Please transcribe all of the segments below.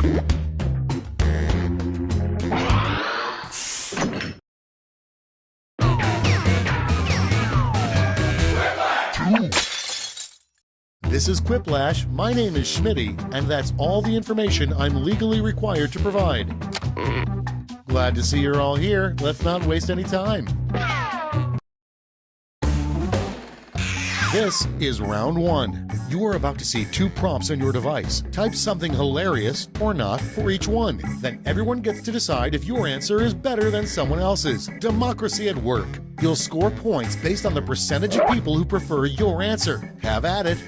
This is Quiplash, my name is Schmitty, and that's all the information I'm legally required to provide. Glad to see you're all here. Let's not waste any time. This is round one. You are about to see two prompts on your device. Type something hilarious or not for each one. Then everyone gets to decide if your answer is better than someone else's. Democracy at work. You'll score points based on the percentage of people who prefer your answer. Have at it.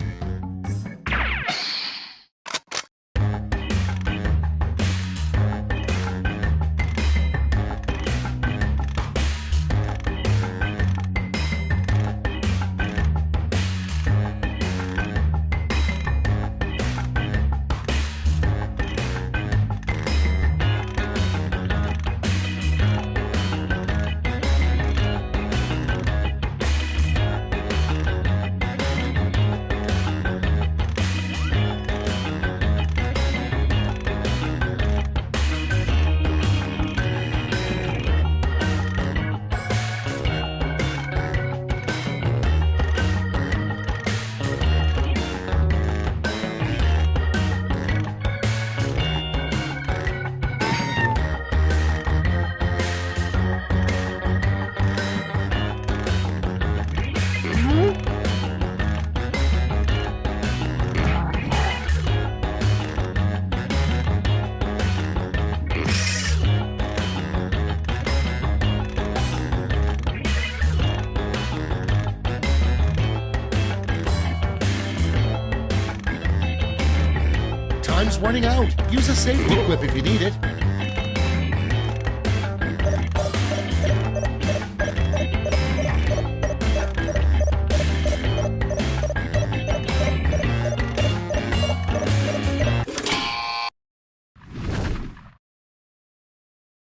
Time's running out. Use a safety quip if you need it.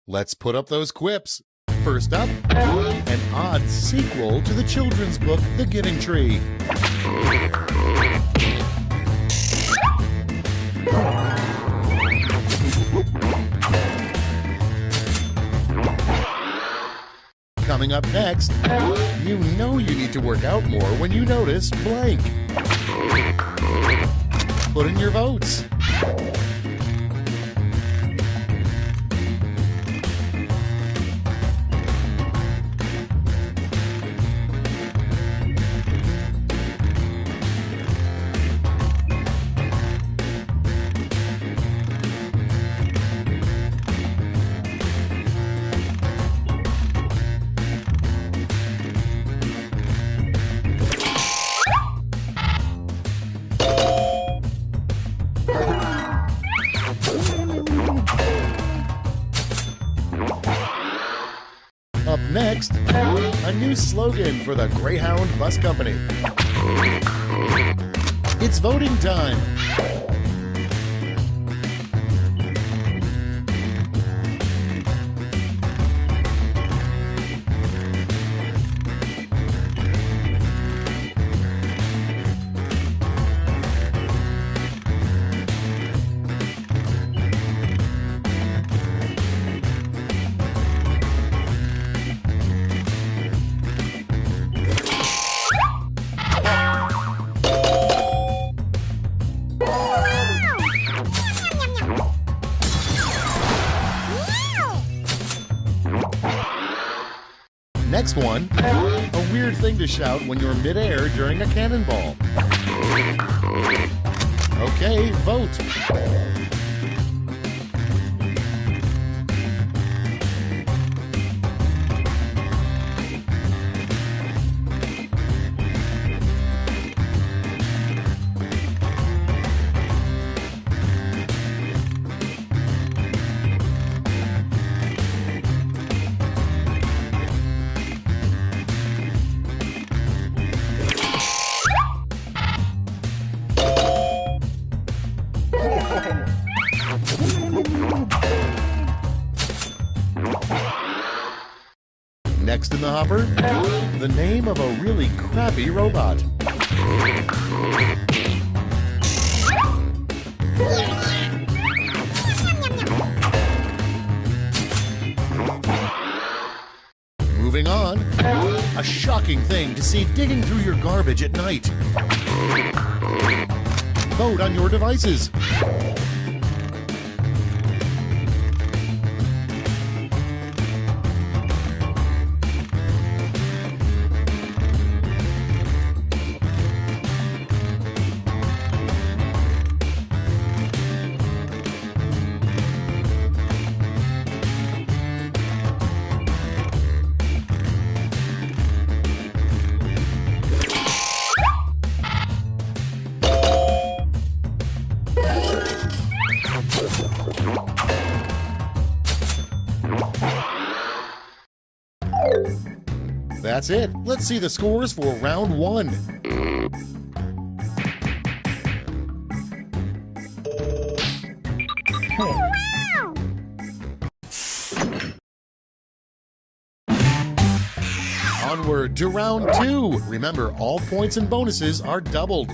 Let's put up those quips. First up, an odd sequel to the children's book, The Giving Tree. Coming up next, you know you need to work out more when you notice blank. Put in your votes. Up next, a new slogan for the Greyhound Bus Company. It's voting time. Next one, a weird thing to shout when you're midair during a cannonball. Okay, vote. Next in the hopper, the name of a really crappy robot. provoking thing to see digging through your garbage at night? Vote on your devices. That's it. Let's see the scores for round 1. Onward to round 2. Remember, all points and bonuses are doubled.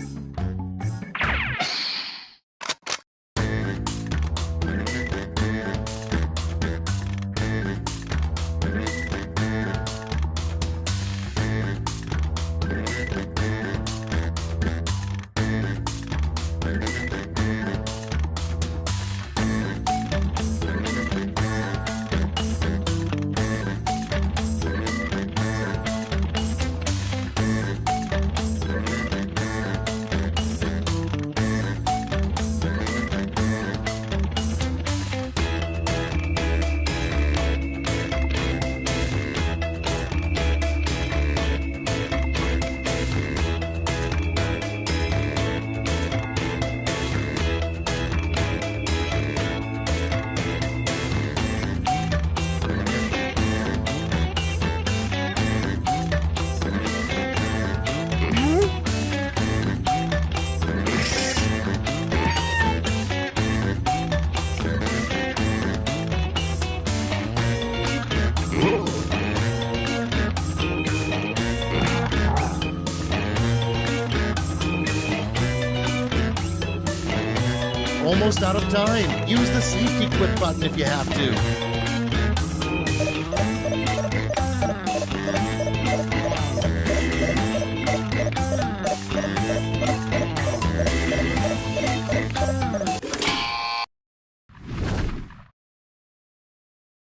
Almost out of time. Use the safety quit button if you have to.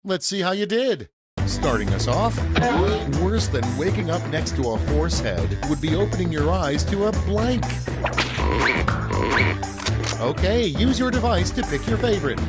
Let's see how you did. Starting us off, worse than waking up next to a horse head would be opening your eyes to a blank. Okay, use your device to pick your favorite.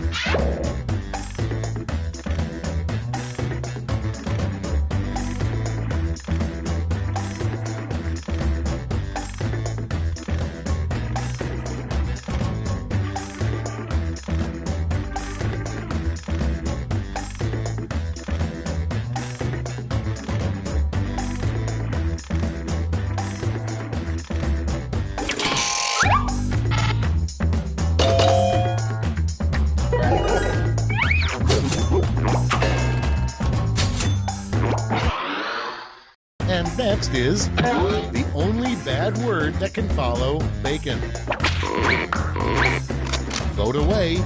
And next is the only bad word that can follow bacon. Vote away.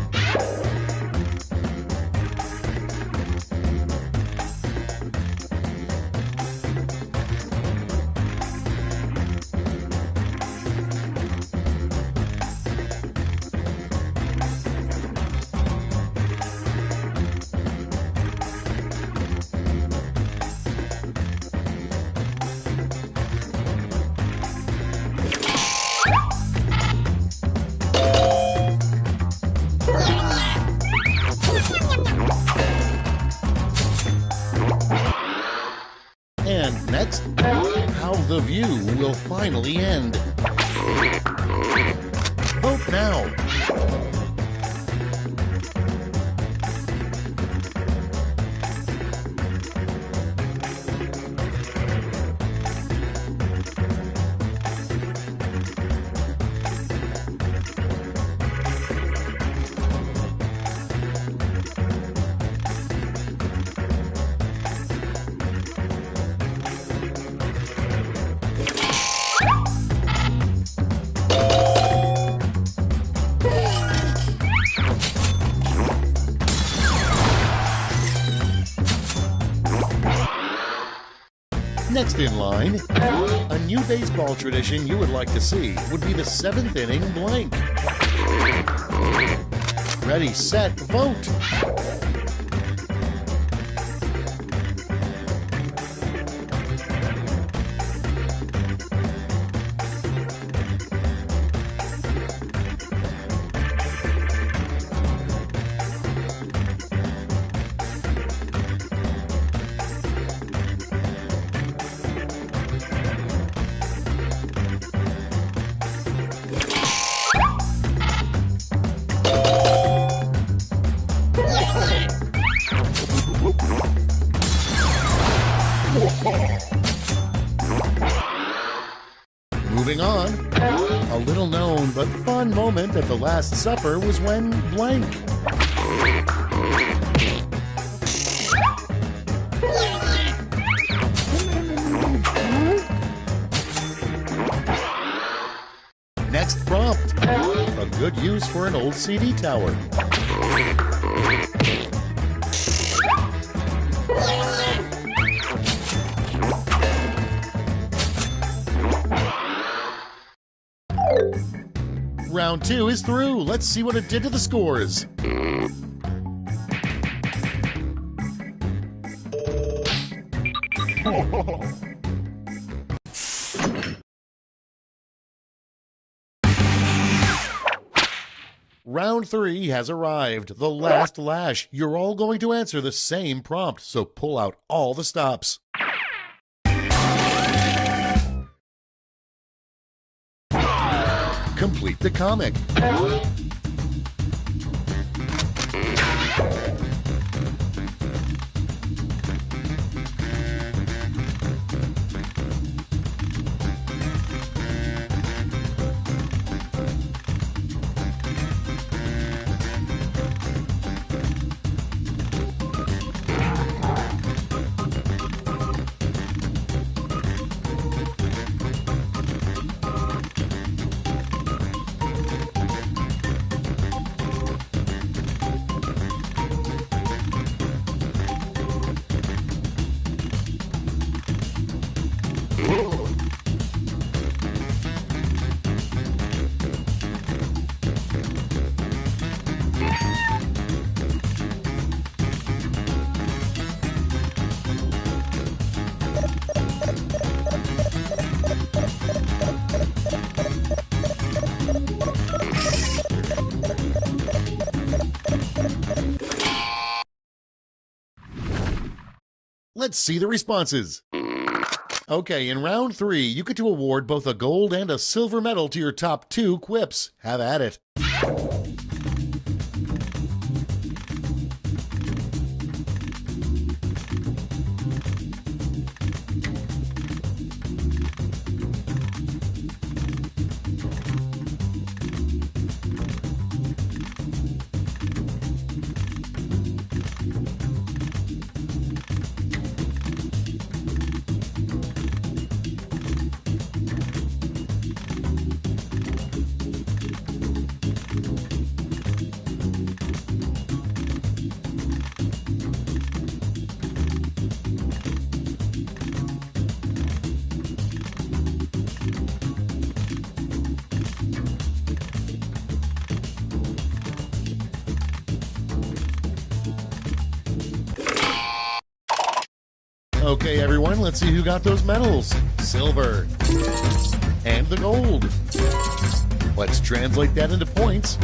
And next, how the view will finally end. Vote now. in line. A new baseball tradition you would like to see would be the 7th inning blank. Ready, set, vote! Moving on, a little known but fun moment at the Last Supper was when blank. Next prompt, a good use for an old CD tower. Round 2 is through. Let's see what it did to the scores. Round 3 has arrived. The last lash. You're all going to answer the same prompt, so pull out all the stops. Complete the comic. Let's see the responses. Okay, in round 3, you get to award both a gold and a silver medal to your top 2 quips. Have at it. Okay, everyone, let's see who got those medals. Silver. And the gold. Let's translate that into points.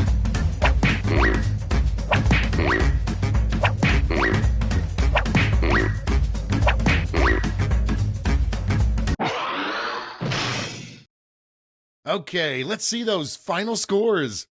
Okay, let's see those final scores.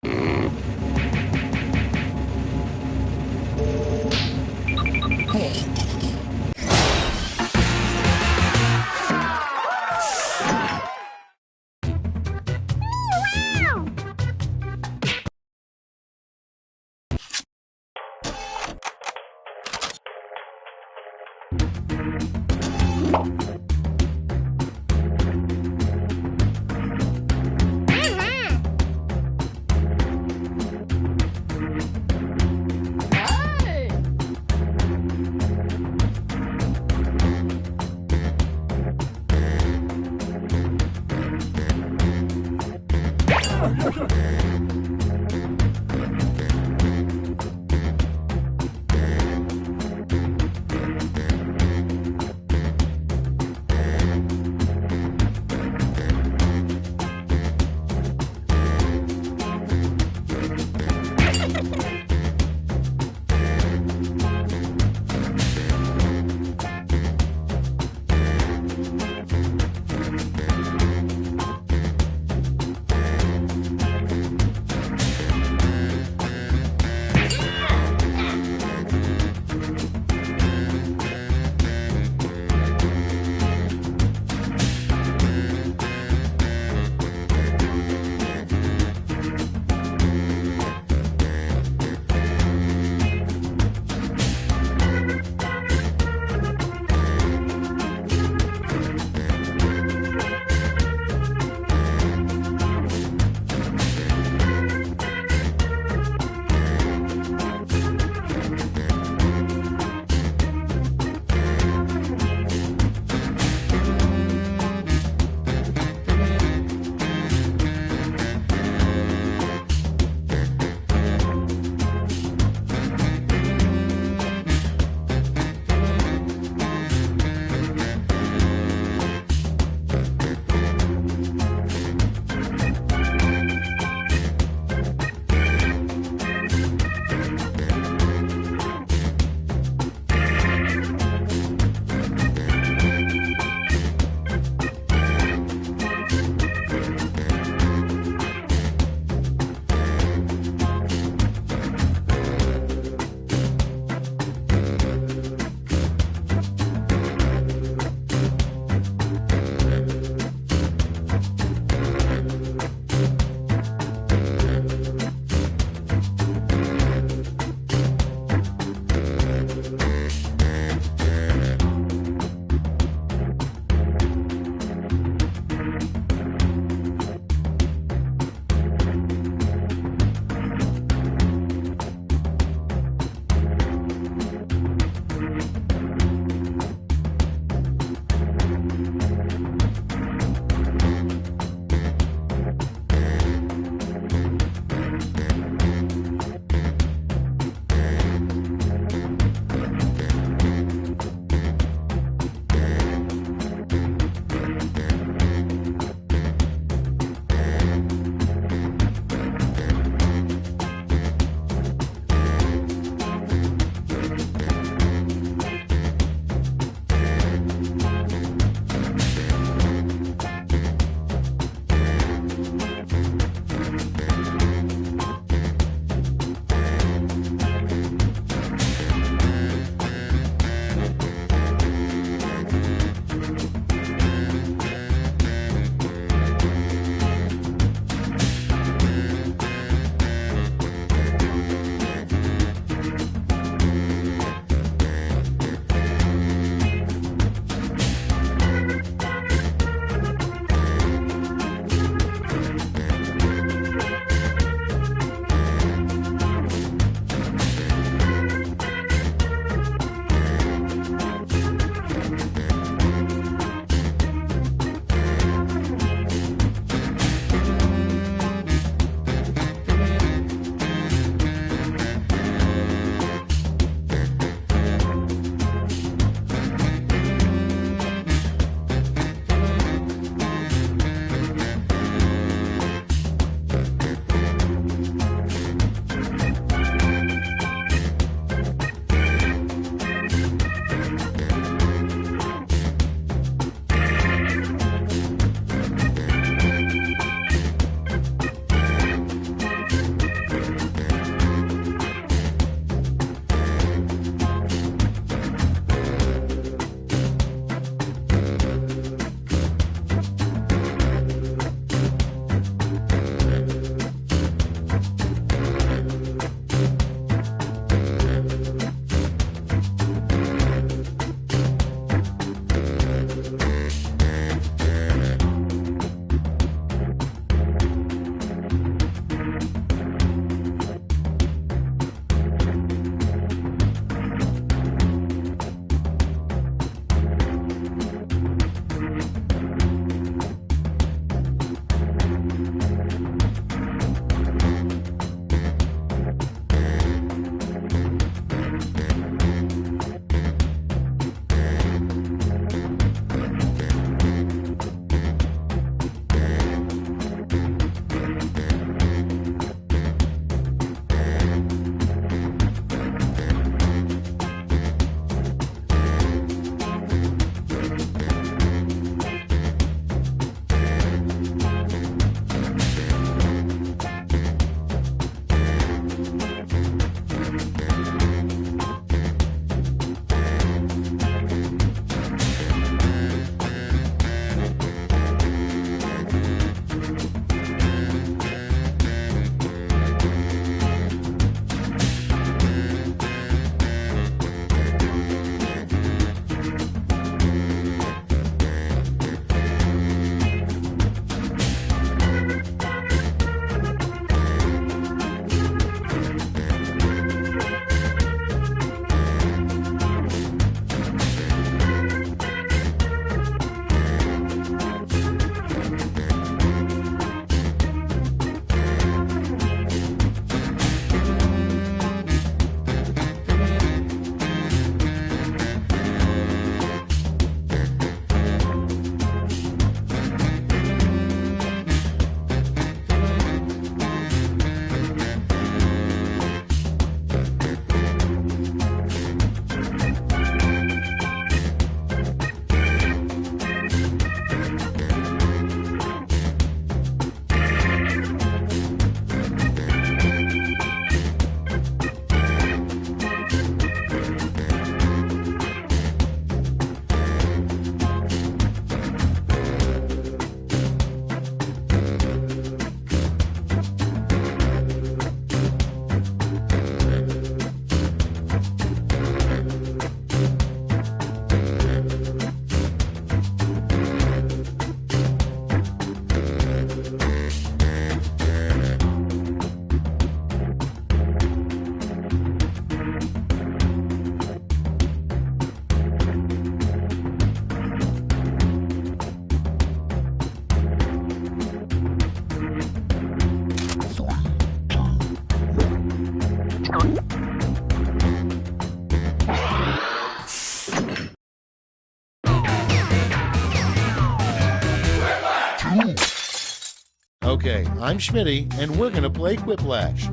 Okay, I'm Schmitty, and we're gonna play Quiplash.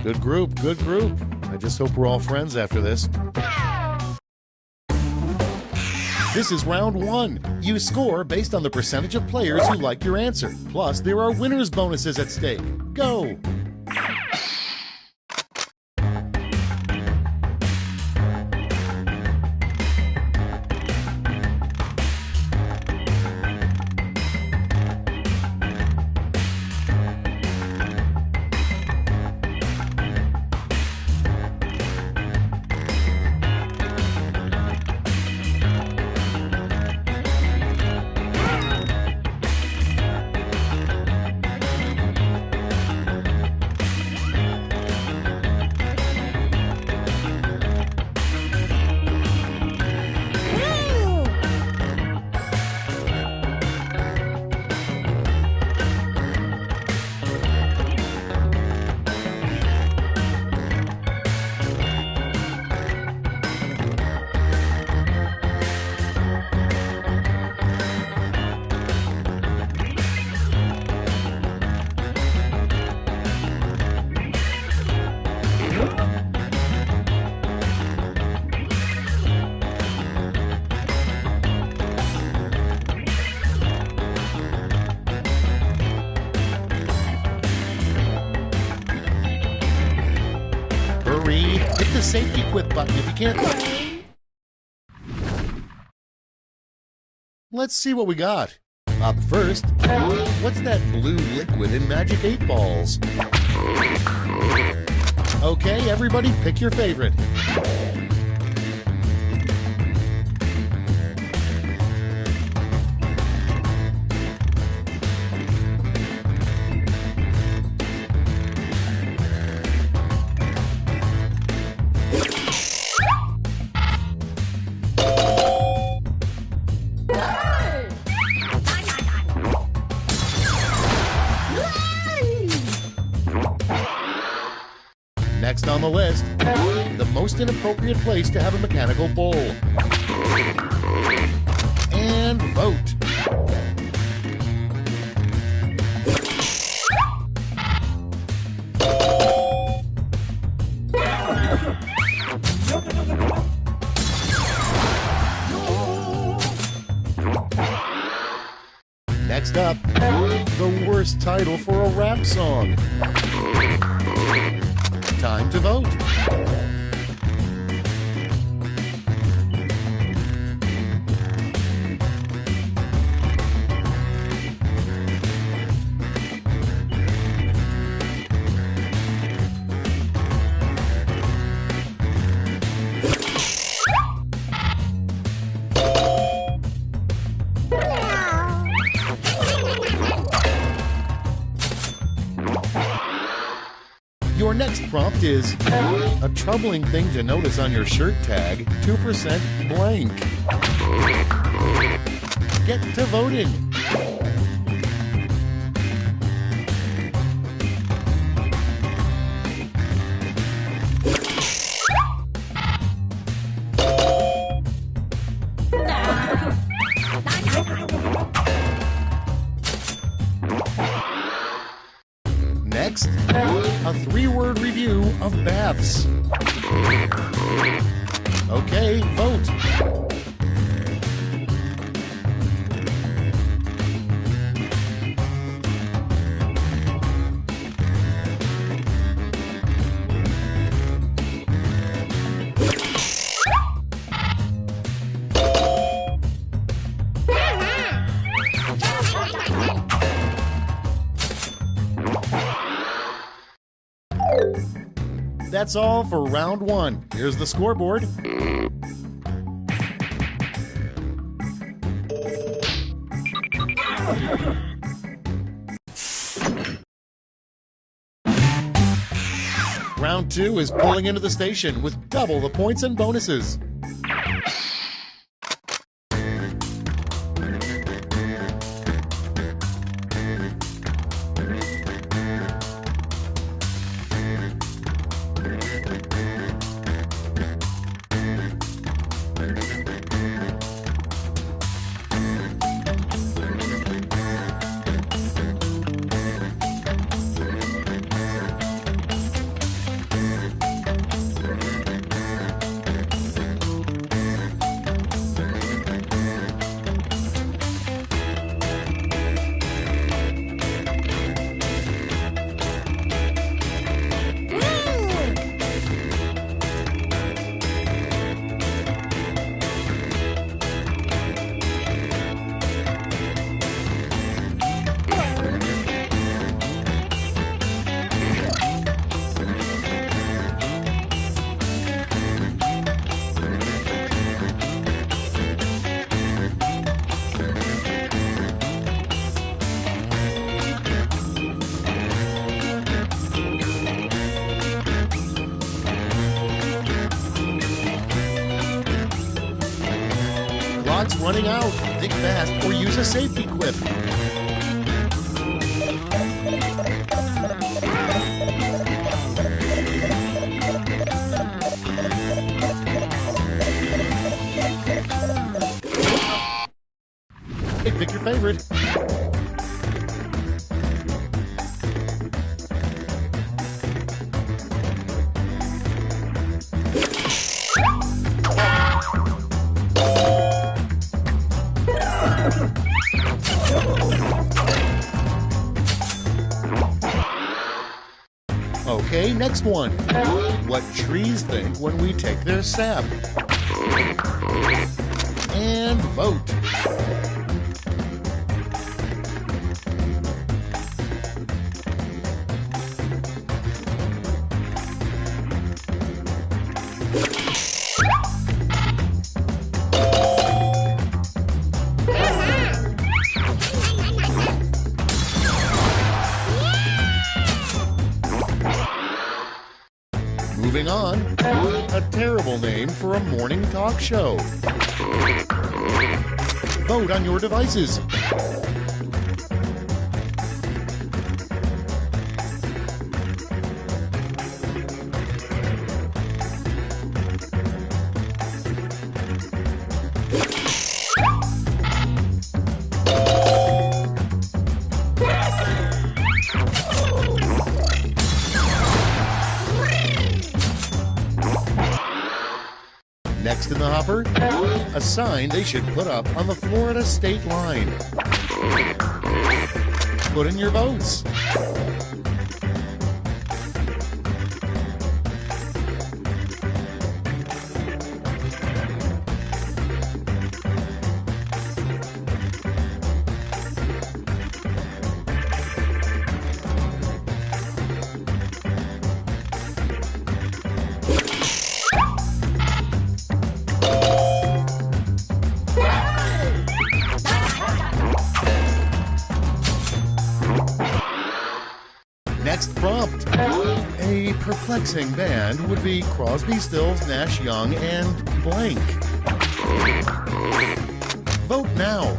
Good group, good group. I just hope we're all friends after this. This is round 1. You score based on the percentage of players who like your answer. Plus, there are winners' bonuses at stake. Go! Hit the safety quit button if you can't. Let's see what we got. Up first, what's that blue liquid in Magic 8 Balls? Okay, everybody pick your favorite. Next on the list, the most inappropriate place to have a mechanical bull. And vote. Next up, the worst title for a rap song. Time to vote. Your next prompt is a troubling thing to notice on your shirt tag, 2% blank. Get to voting. Next, a 3-word review of baths. Okay, vote. That's all for round 1. Here's the scoreboard. Round 2 is pulling into the station with double the points and bonuses. clock's running out. Think fast or use a safety quip. Pick your favorite. Okay, next one. What trees think when we take their sap? And vote. Moving on, a terrible name for a morning talk show. Vote on your devices. Next in the hopper, a sign they should put up on the Florida state line. Put in your votes. Next prompt. A perplexing band would be Crosby, Stills, Nash, Young, and blank. Vote now.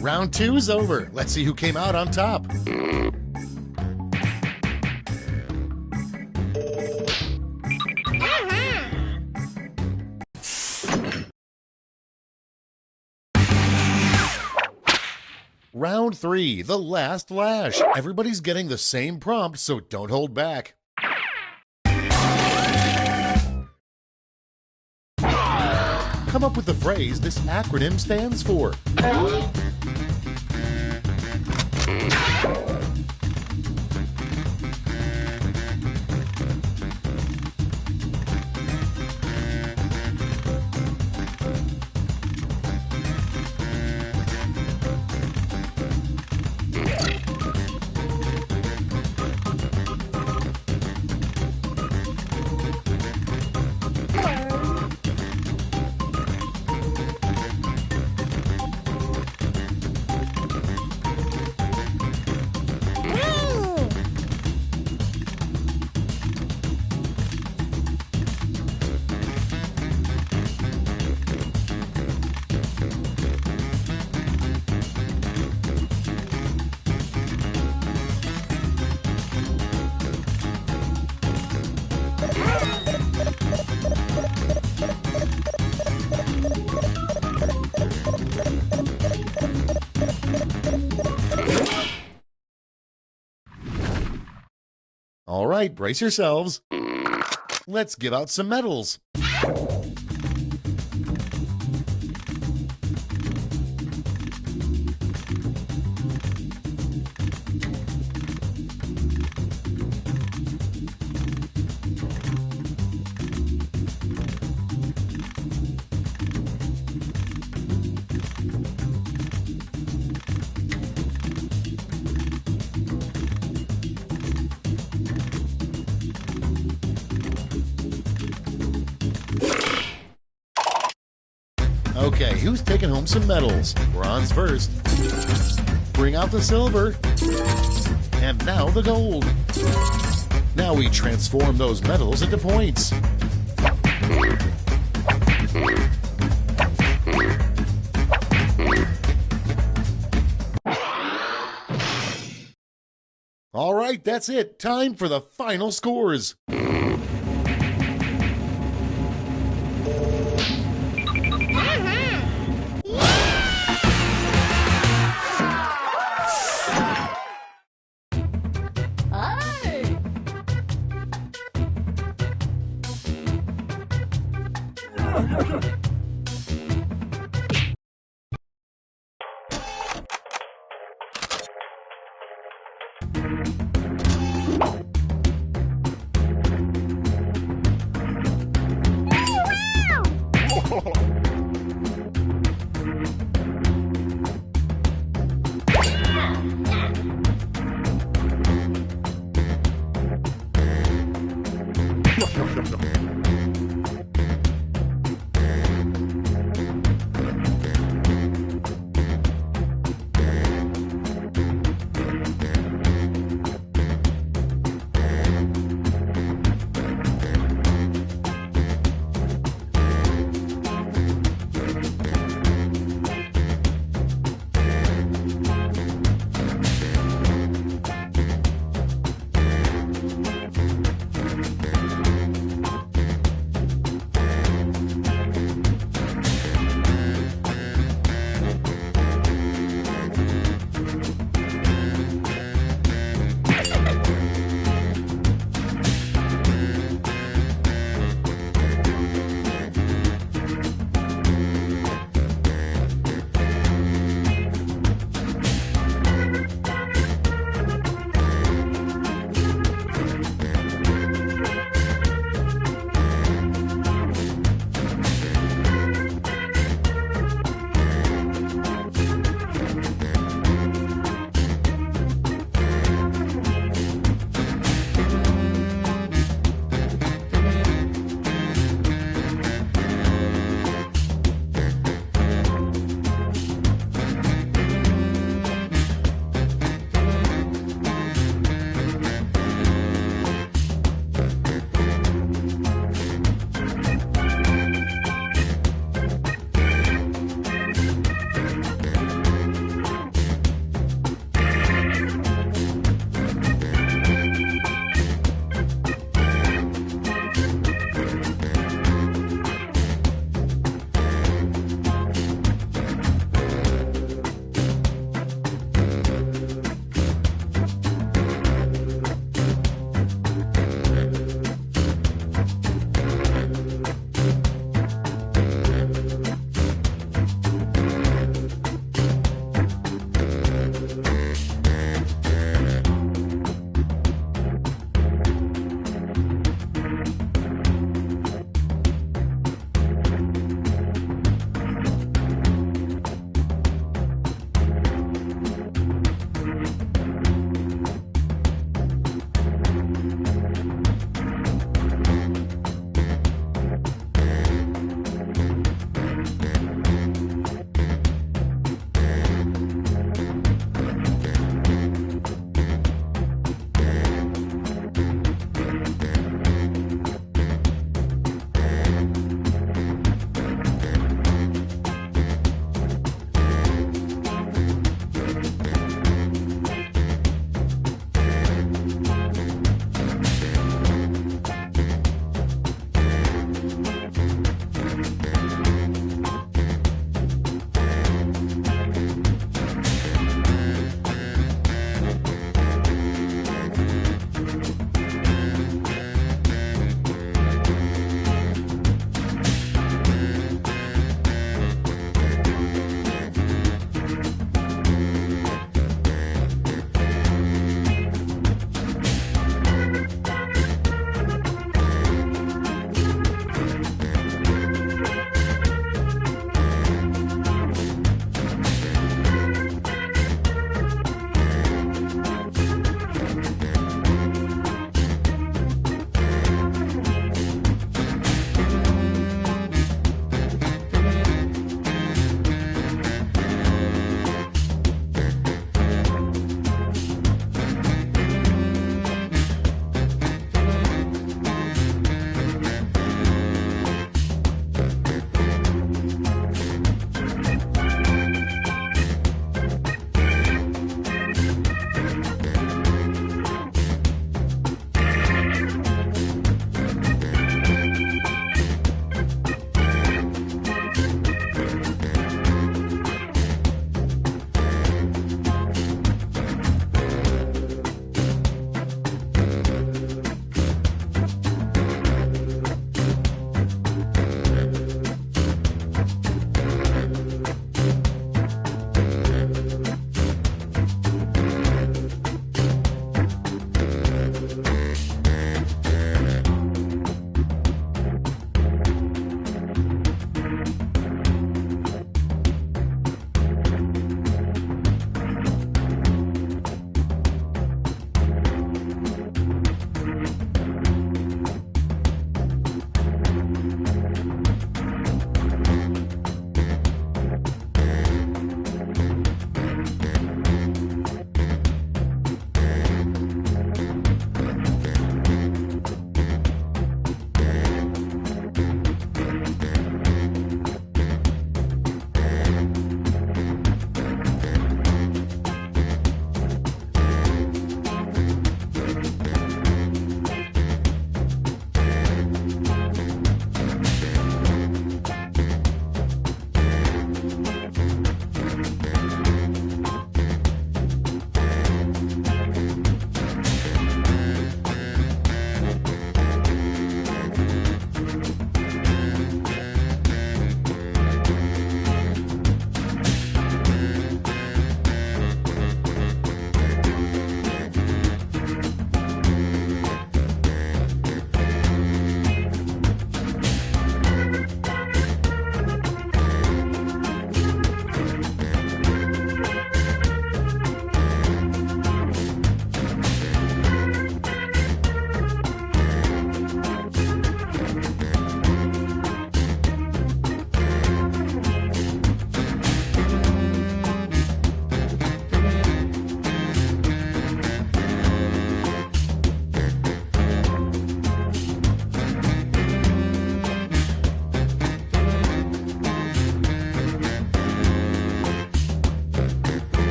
Round 2 is over. Let's see who came out on top. Round 3, the last lash. Everybody's getting the same prompt, so don't hold back. Come up with the phrase this acronym stands for. All right, brace yourselves. Let's give out some medals. Okay, who's taking home some medals? Bronze first. Bring out the silver. And now the gold. Now we transform those medals into points. All right, that's it. Time for the final scores.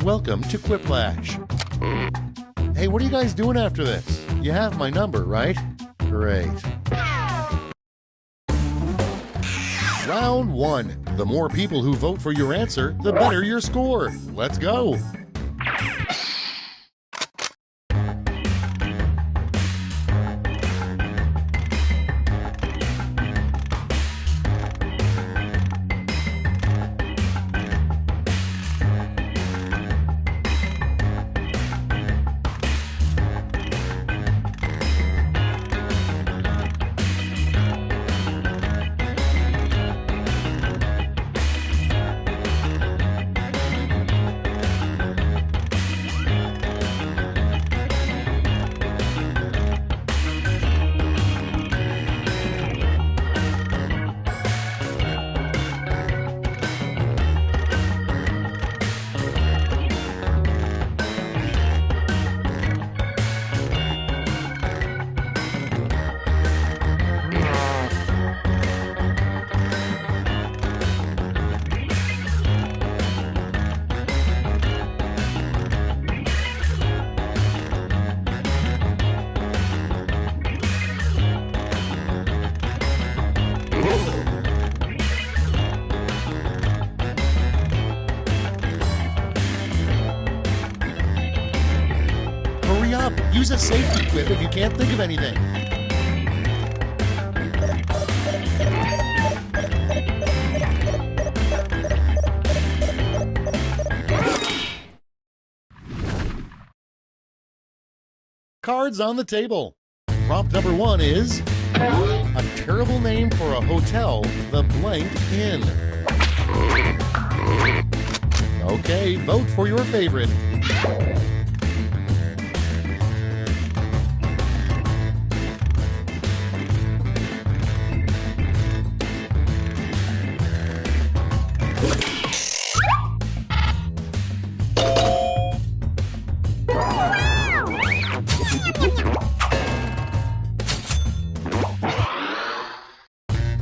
welcome to Quiplash. Hey, what are you guys doing after this? You have my number, right? Great. Round 1. The more people who vote for your answer, the better your score. Let's go. Hurry up! Use a safety quip if you can't think of anything. Cards on the table. Prompt number 1 is a terrible name for a hotel, the blank inn. Okay, vote for your favorite.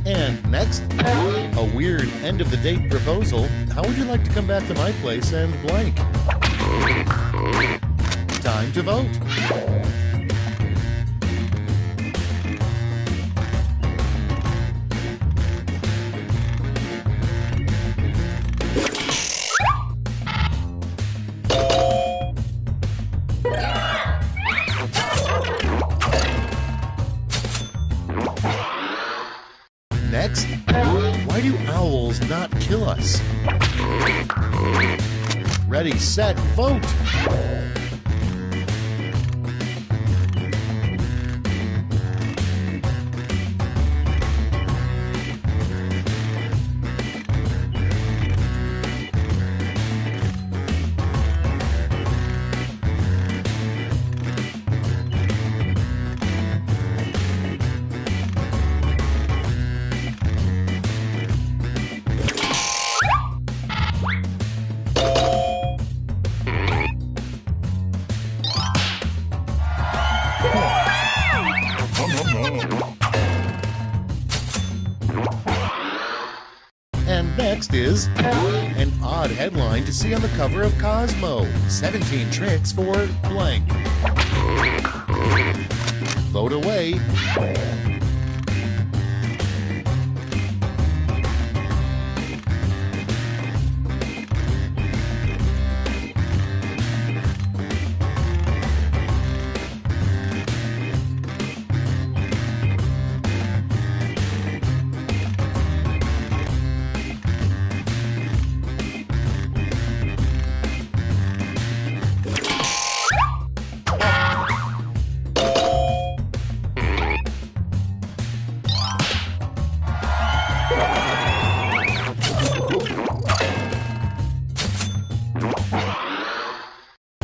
And next, a weird end-of-the-date proposal. How would you like to come back to my place and blank? Time to vote. Next, why do owls not kill us? Ready, set, vote! And next is an odd headline to see on the cover of Cosmo. 17 tricks for blank. Vote away.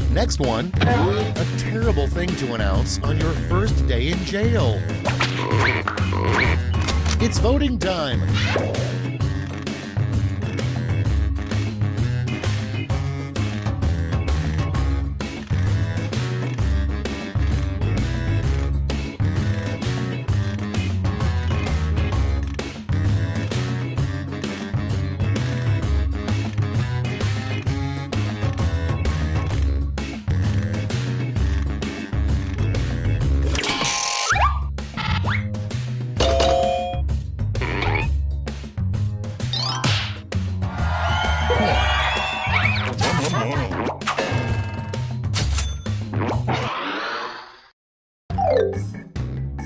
Next one, a terrible thing to announce on your first day in jail. It's voting time.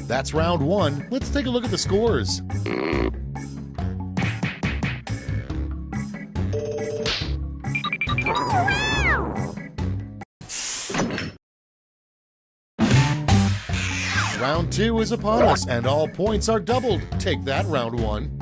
That's round one. Let's take a look at the scores. Round two is upon us, and all points are doubled. Take that, round one.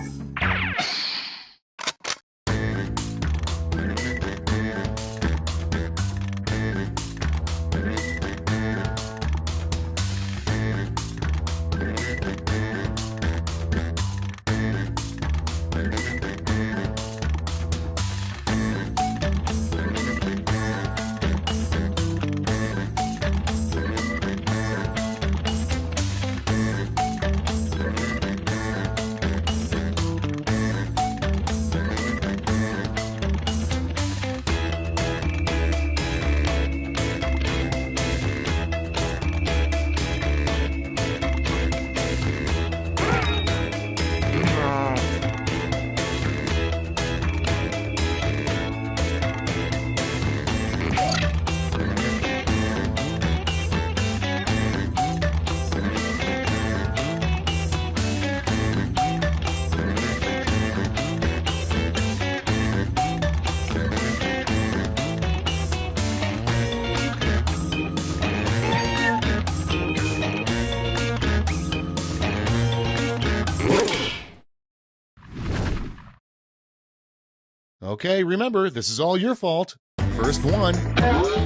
Okay, remember, this is all your fault. First one.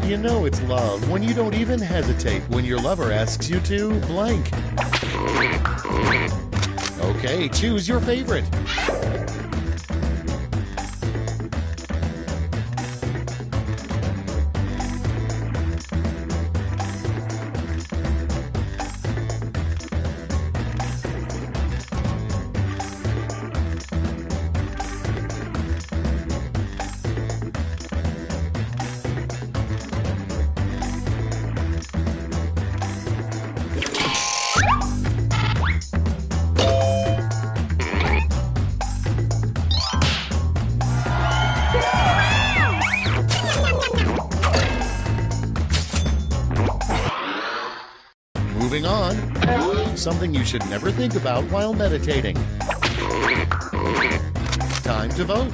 You know it's love when you don't even hesitate when your lover asks you to blank. Okay, choose your favorite. Moving on, something you should never think about while meditating. Time to vote.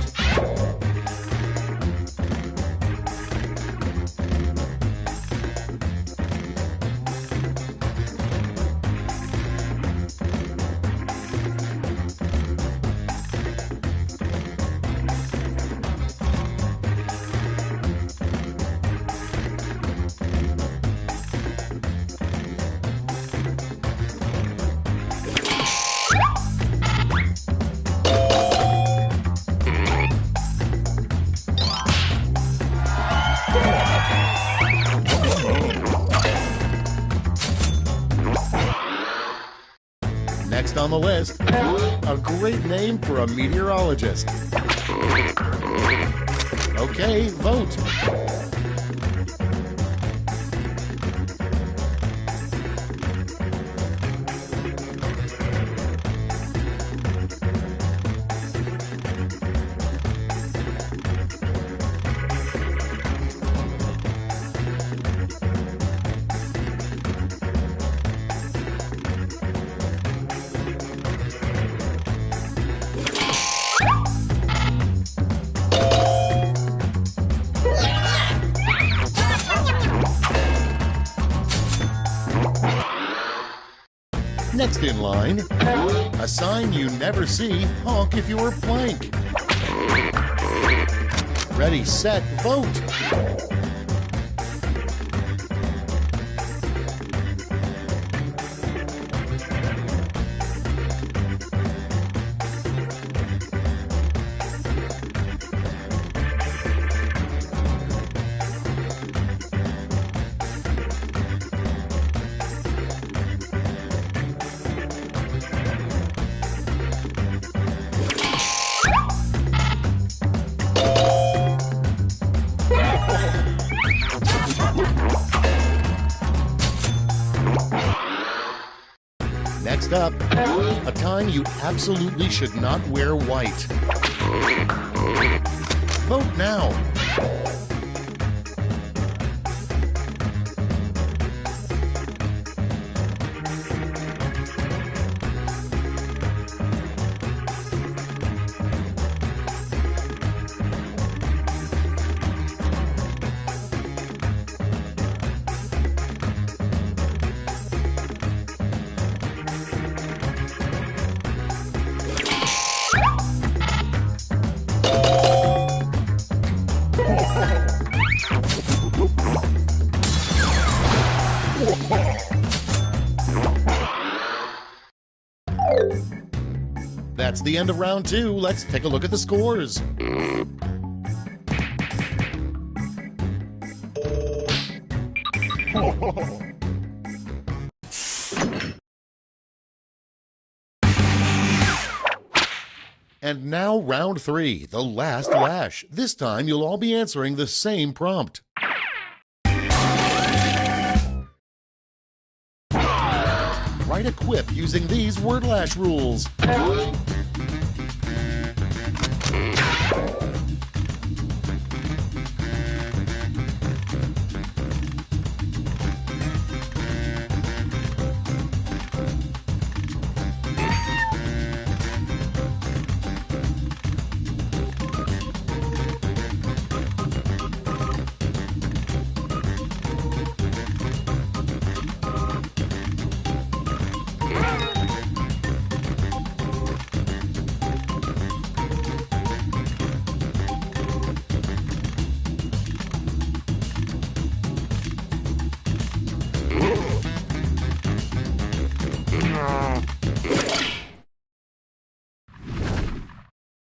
Next on the list, a great name for a meteorologist. Okay, vote. Next in line, a sign you never see, honk if you're blank. Ready, set, vote. Next up, a time you absolutely should not wear white. Vote now. That's the end of round 2. Let's take a look at the scores. And now round 3, the last lash. This time you'll all be answering the same prompt. Write a quip using these word lash rules.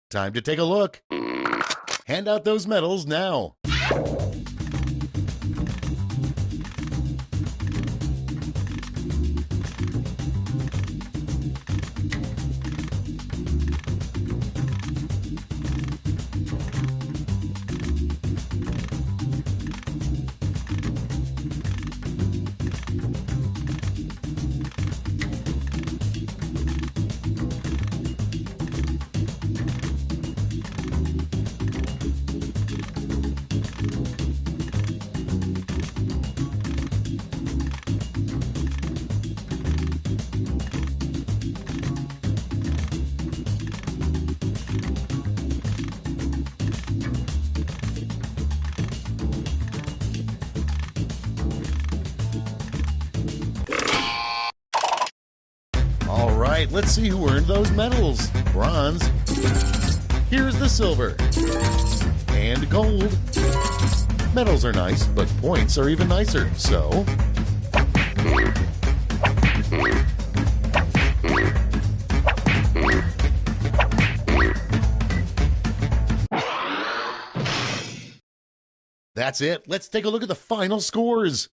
Time to take a look. Hand out those medals now. All right, let's see who earned those medals. Bronze. Here's the silver. And gold. Medals are nice, but points are even nicer, so... That's it. Let's take a look at the final scores.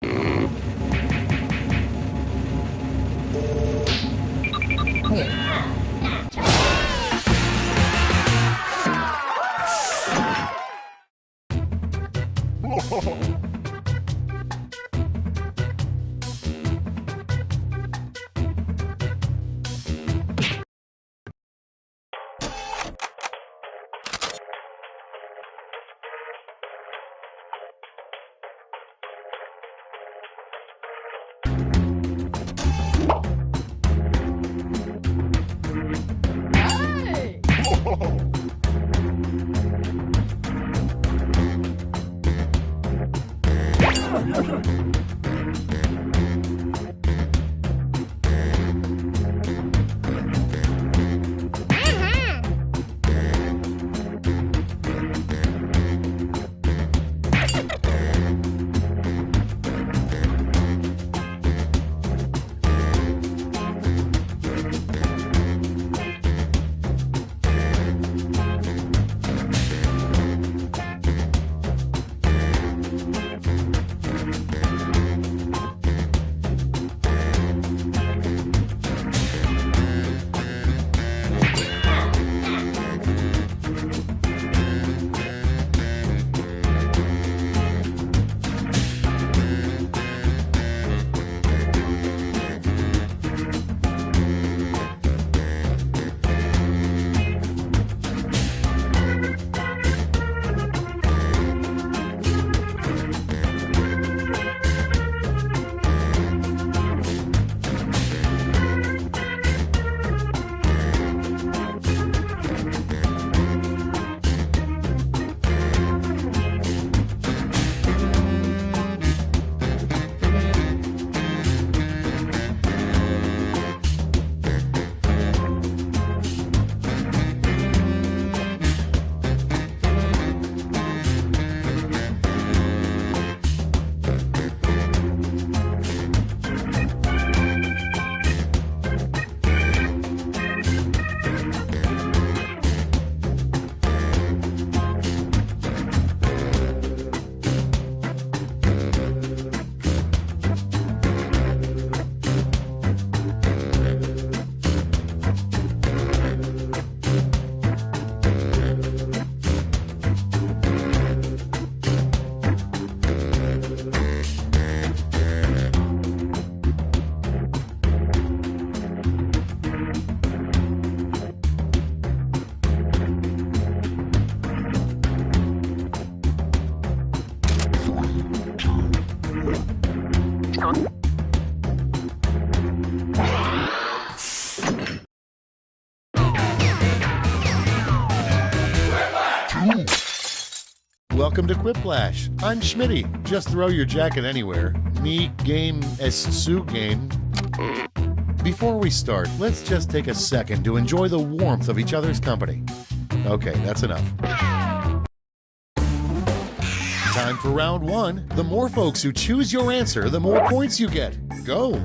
welcome to Quiplash. I'm Schmitty. Just throw your jacket anywhere. Me game es su game. Before we start, let's just take a second to enjoy the warmth of each other's company. Okay, that's enough. Time for round one. The more folks who choose your answer, the more points you get. Go!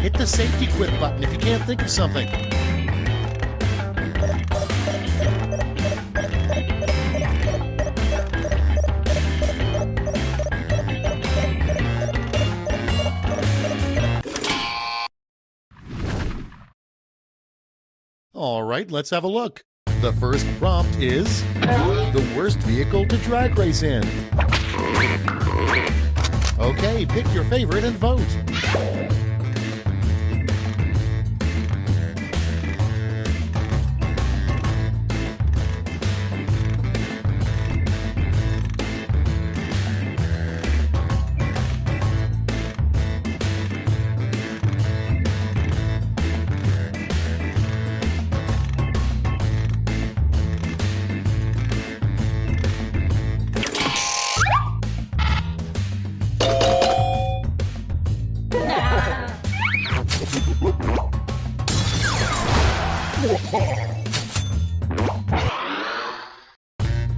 Hit the safety quit button if you can't think of something. All right, let's have a look. The first prompt is the worst vehicle to drag race in. Okay, pick your favorite and vote.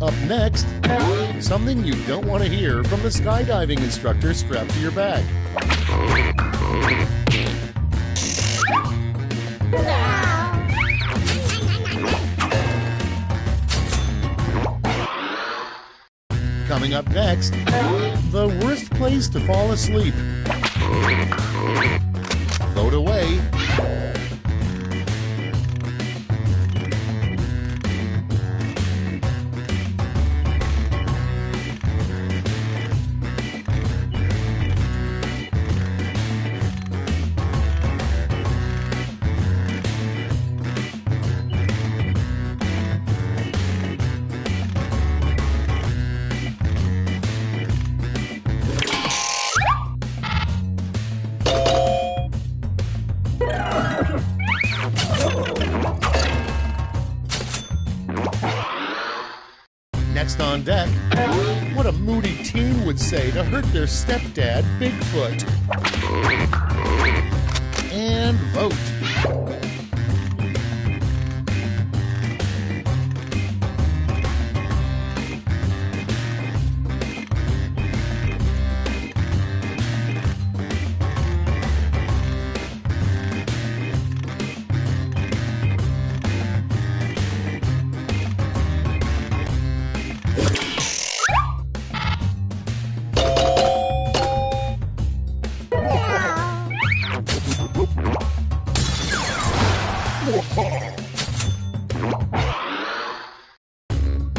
Up next, something you don't want to hear from the skydiving instructor strapped to your back. Coming up next, the worst place to fall asleep. Vote away. Next on deck, what a moody teen would say to hurt their stepdad, Bigfoot. And vote.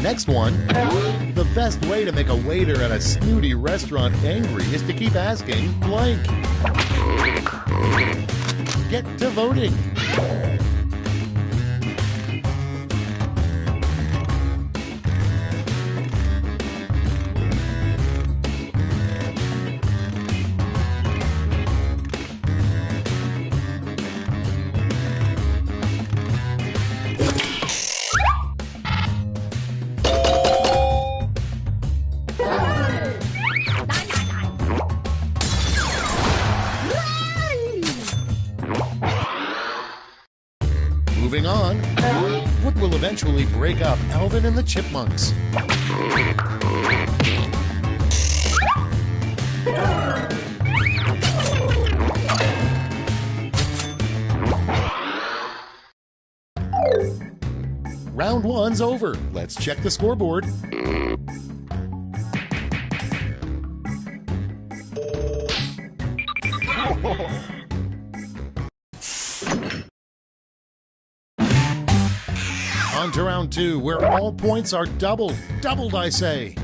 Next one, the best way to make a waiter at a snooty restaurant angry is to keep asking blank. Get to voting. Moving on. What will eventually break up Alvin and the Chipmunks? Round one's over. Let's check the scoreboard. On to round two, where all points are doubled. Doubled, I say.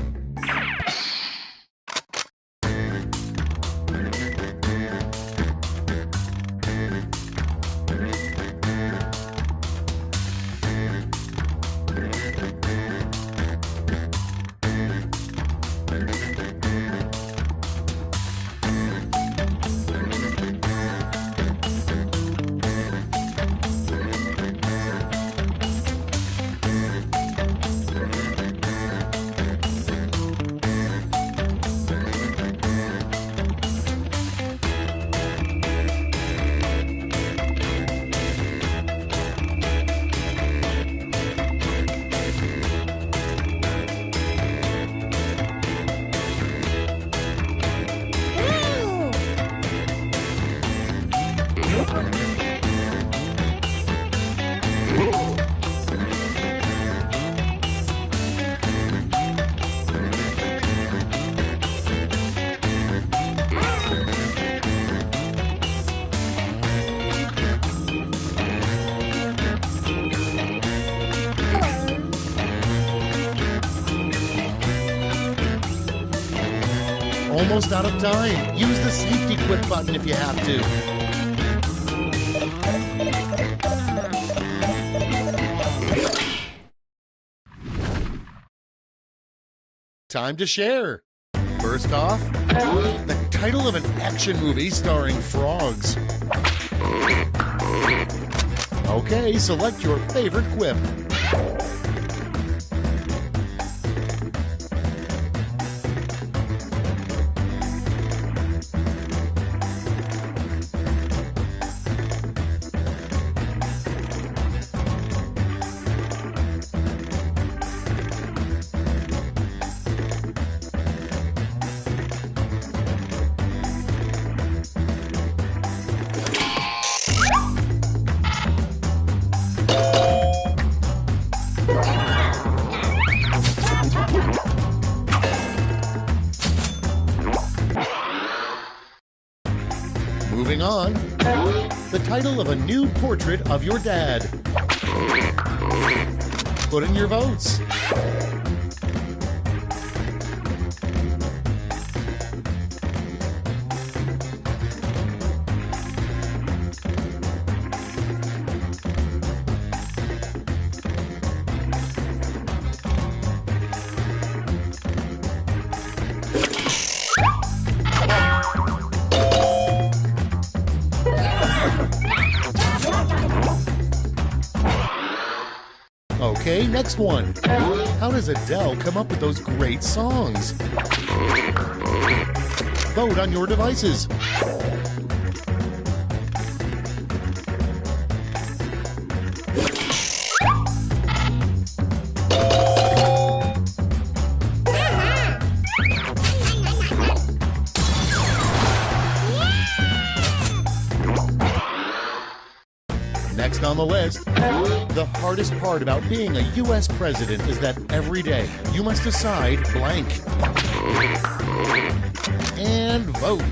Almost out of time. Use the safety quit button if you have to. Time to share. First off, the title of an action movie starring frogs. Okay, select your favorite quip. Moving on, the title of a new portrait of your dad. Put in your votes. Okay, next one. How does Adele come up with those great songs? Vote on your devices. Next on the list, the hardest part about being a U.S. president is that every day you must decide blank. And vote.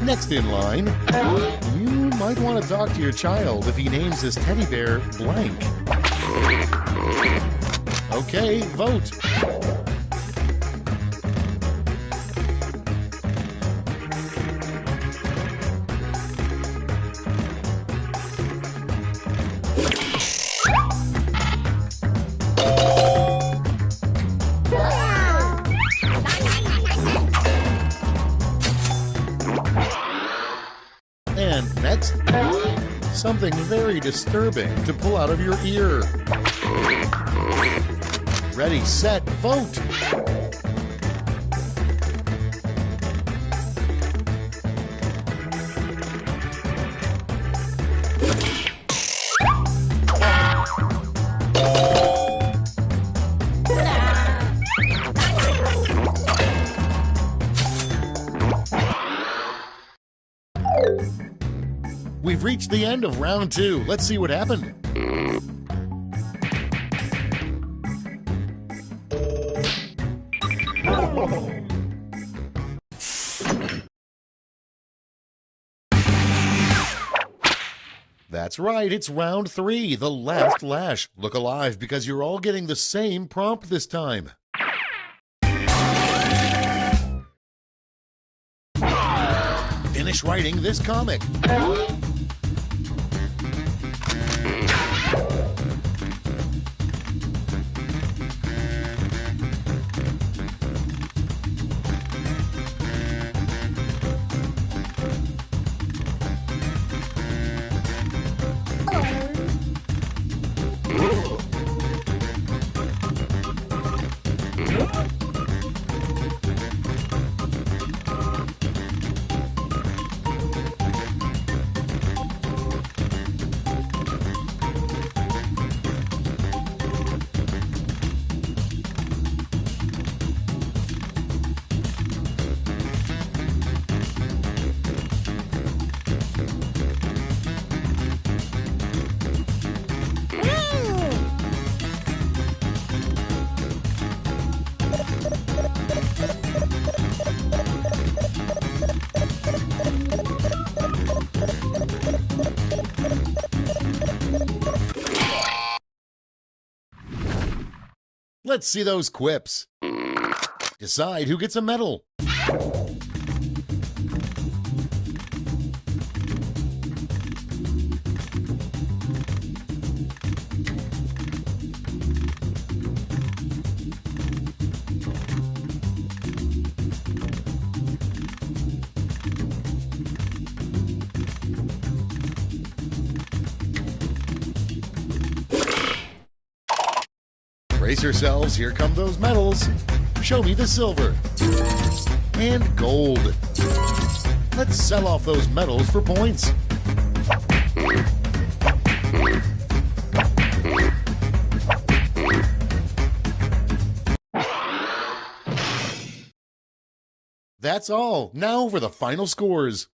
Next in line, you might want to talk to your child if he names his teddy bear blank. Okay, vote. something very disturbing to pull out of your ear. Ready, set, vote! We've reached the end of round 2. Let's see what happened. That's right, it's round 3, the last lash. Look alive because you're all getting the same prompt this time. Finish writing this comic. Let's see those quips. Decide who gets a medal. Brace yourselves, here come those medals. Show me the silver. And gold. Let's sell off those medals for points. That's all. Now for the final scores.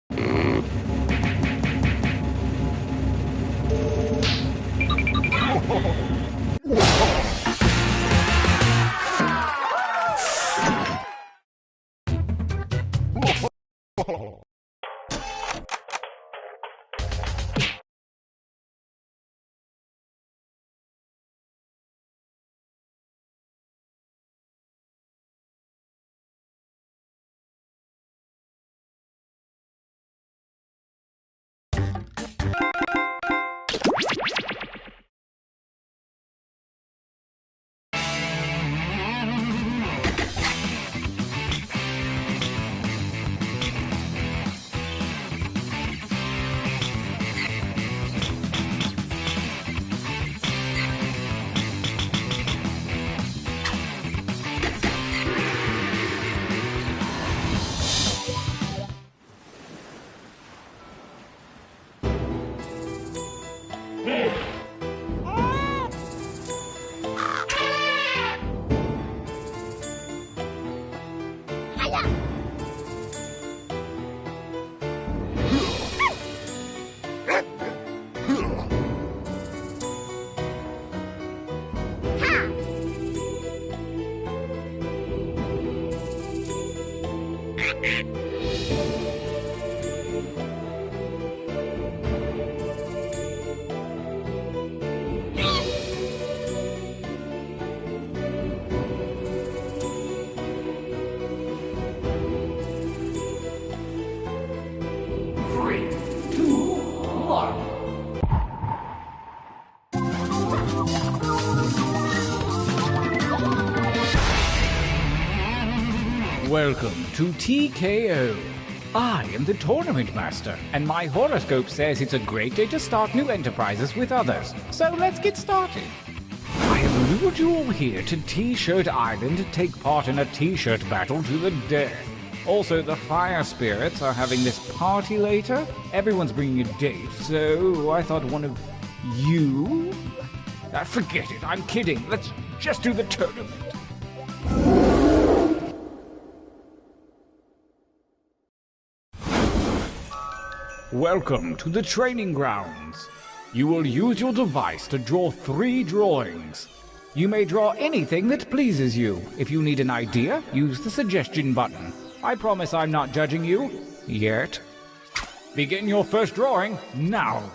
Welcome to TKO. I am the Tournament Master, and my horoscope says it's a great day to start new enterprises with others. So let's get started. I have lured you all here to T-Shirt Island to take part in a T-shirt battle to the death. Also, the Fire Spirits are having this party later. Everyone's bringing a date, so I thought one of you... forget it, I'm kidding. Let's just do the tournament. Welcome to the training grounds. You will use your device to draw 3 drawings. You may draw anything that pleases you. If you need an idea, use the suggestion button. I promise I'm not judging you. Yet. Begin your first drawing now.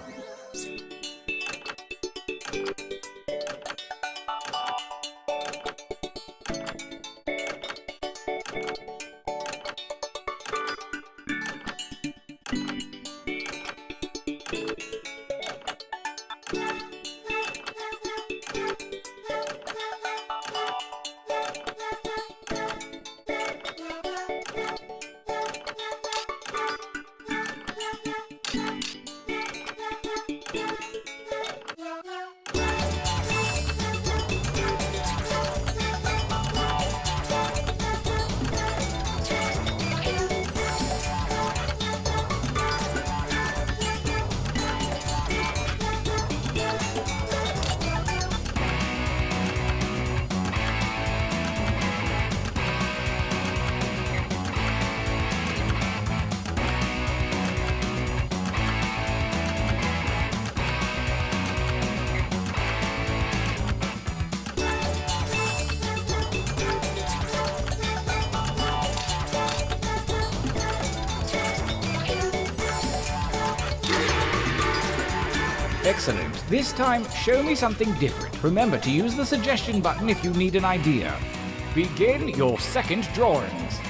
Excellent. This time, show me something different. Remember to use the suggestion button if you need an idea. Begin your second drawings.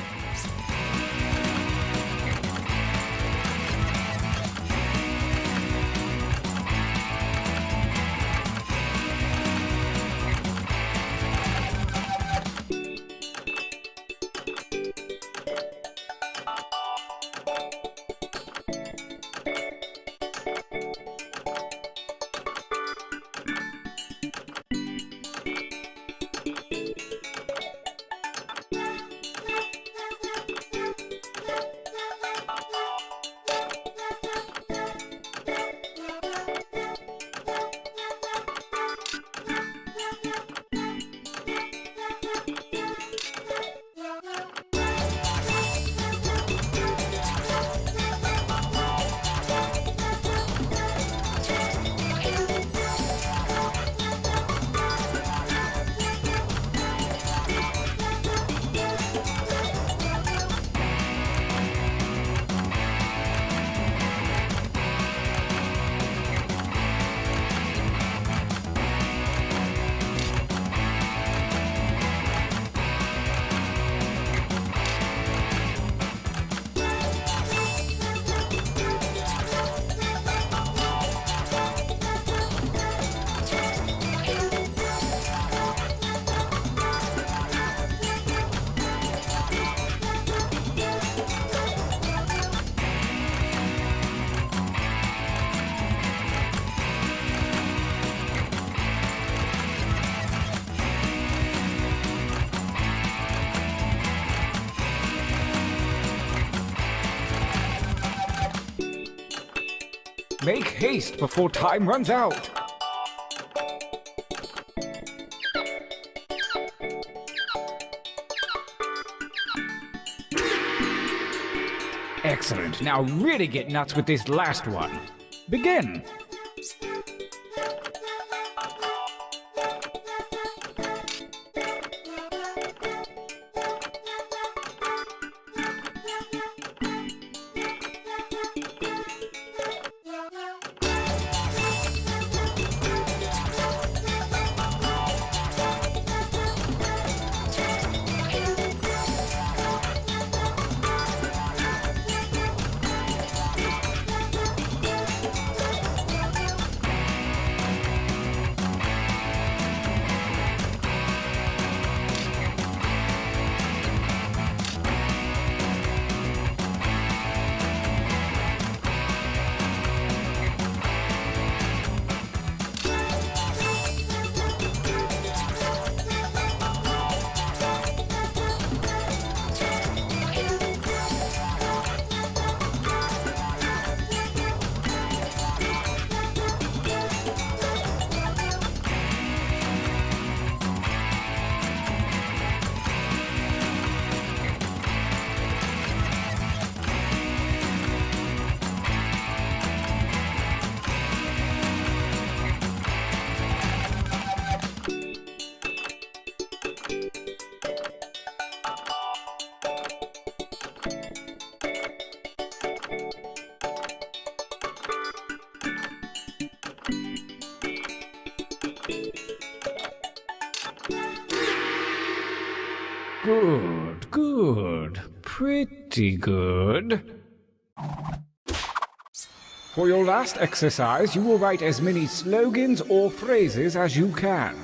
Make haste before time runs out. Excellent. Now really get nuts with this last one. Begin. Good, good. Pretty good. For your last exercise, you will write as many slogans or phrases as you can.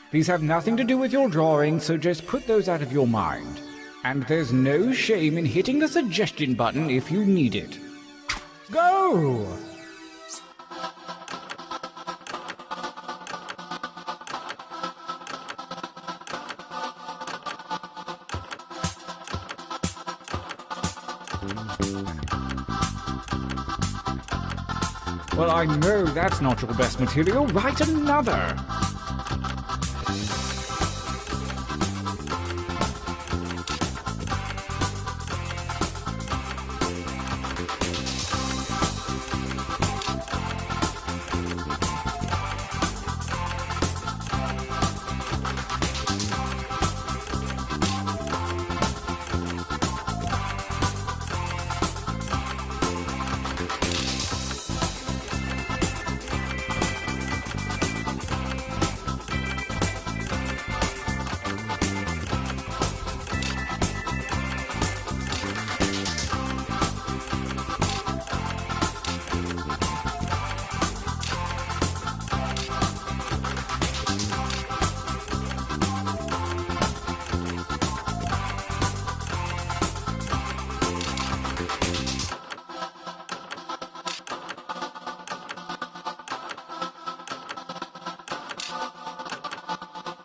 These have nothing to do with your drawing, so just put those out of your mind. And there's no shame in hitting the suggestion button if you need it. Go! Well, I know that's not your best material. Write another.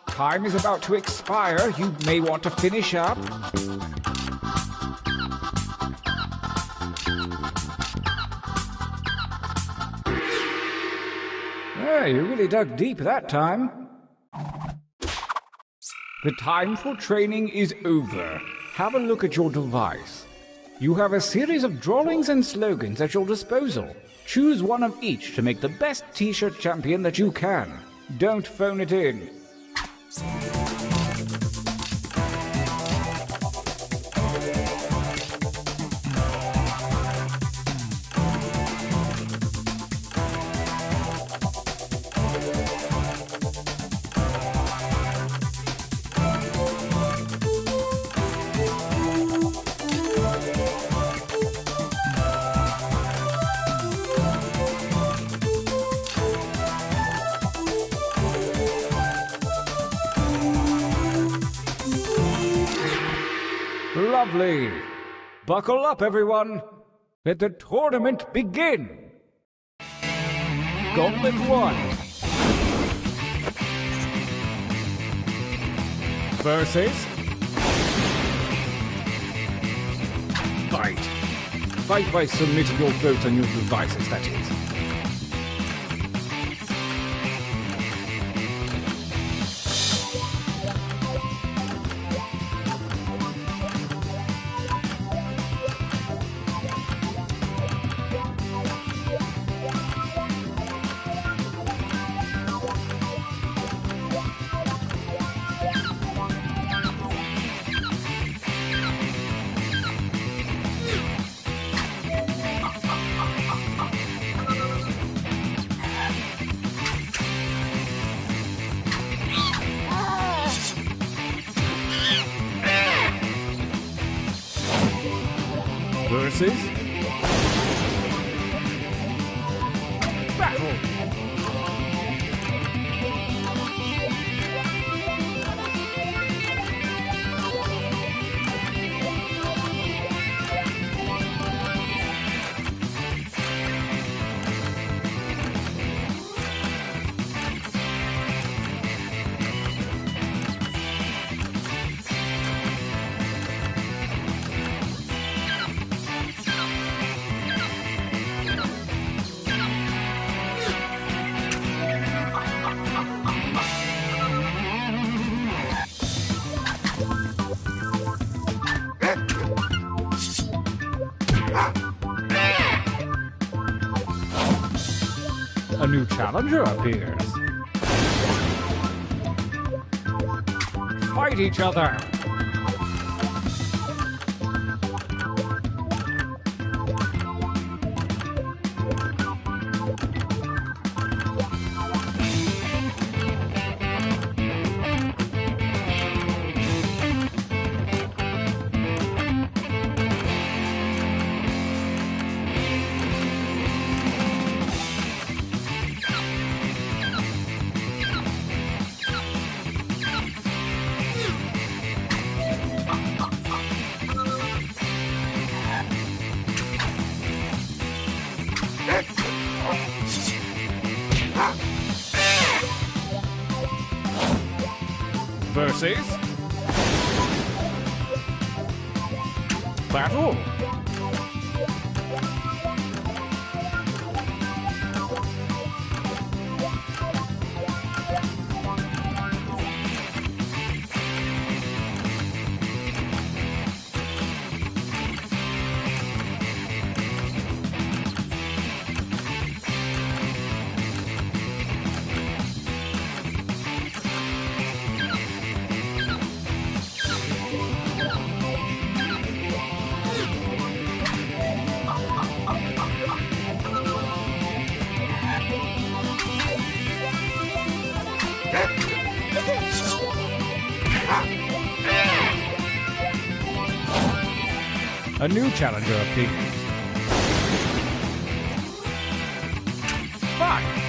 Time is about to expire. You may want to finish up. You really dug deep that time. The time for training is over. Have a look at your device. You have a series of drawings and slogans at your disposal. Choose one of each to make the best t-shirt champion that you can. Don't phone it in. Lovely. Buckle up, everyone. Let the tournament begin. Gauntlet 1. Versus... Fight. Fight by submitting your votes on your devices, that is. Versus battle. A new challenger appears. Fight each other! Versus battle. A new challenger appears. Fine.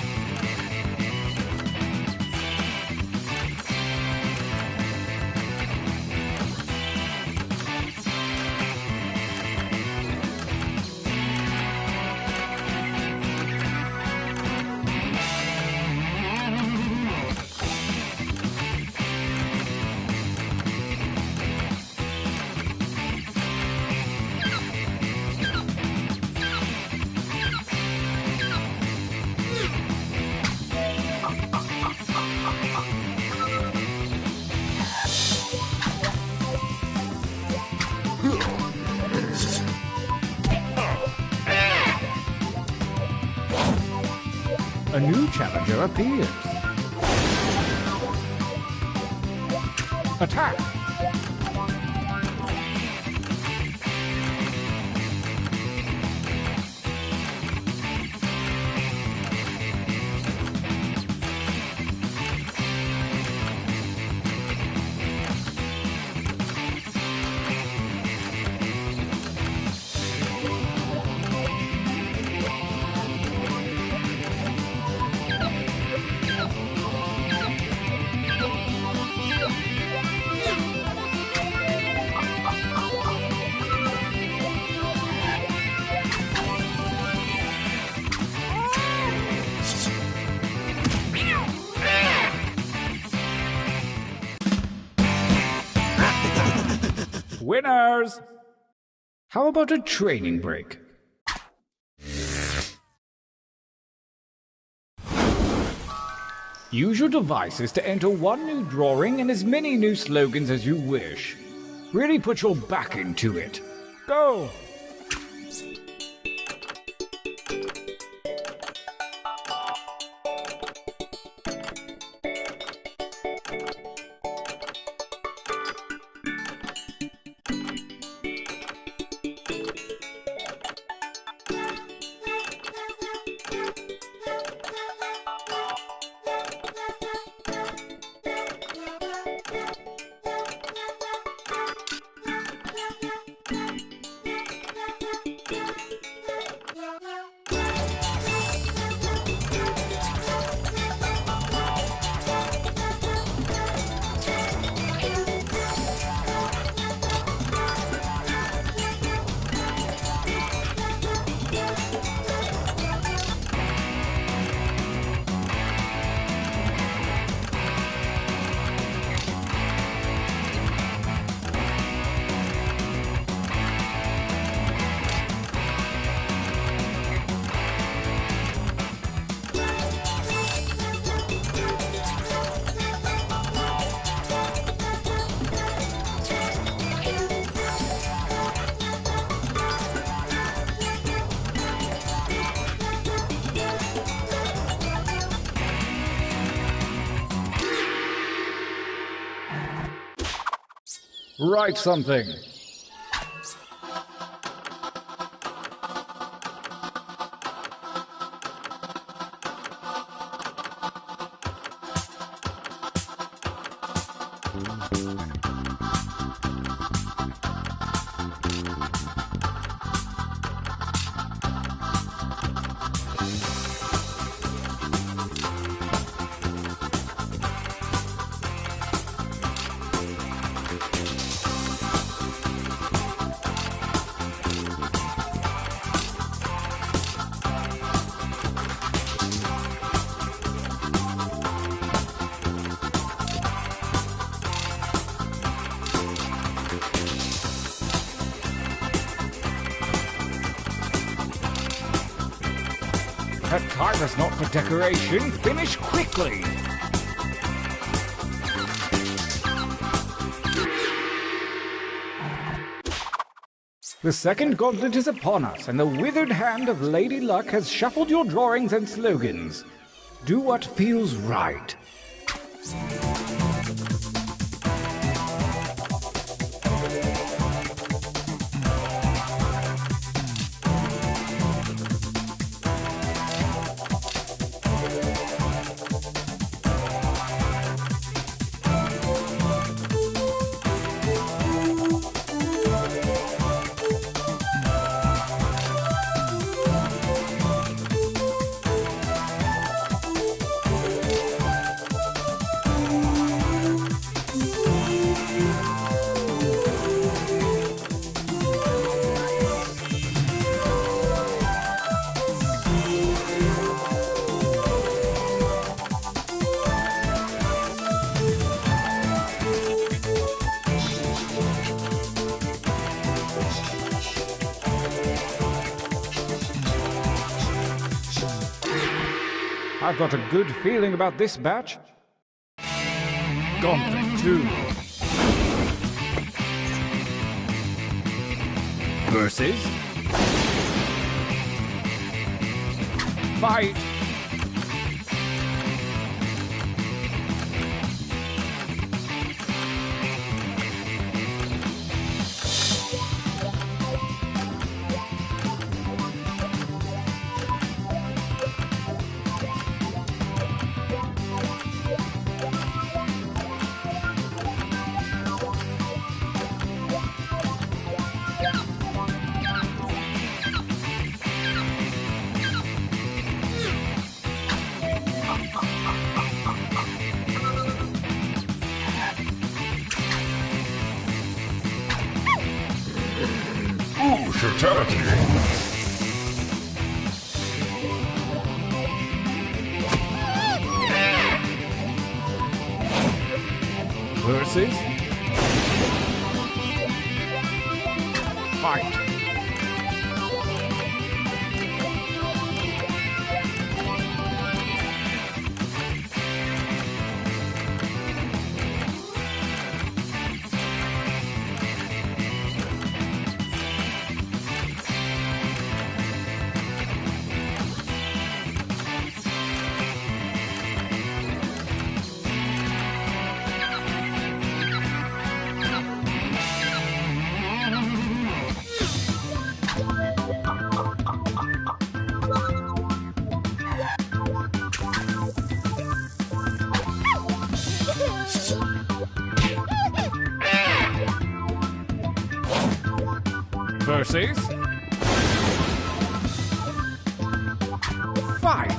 A new challenger appears. Attack! Winners! How about a training break? Use your devices to enter one new drawing and as many new slogans as you wish. Really put your back into it. Go! Write something. That time is not for decoration. Finish quickly. The second gauntlet is upon us, and the withered hand of Lady Luck has shuffled your drawings and slogans. Do what feels right. I've got a good feeling about this batch. Gauntlet 2. Versus. Fight. Fatality. Versus. Fight. Versus. Fight.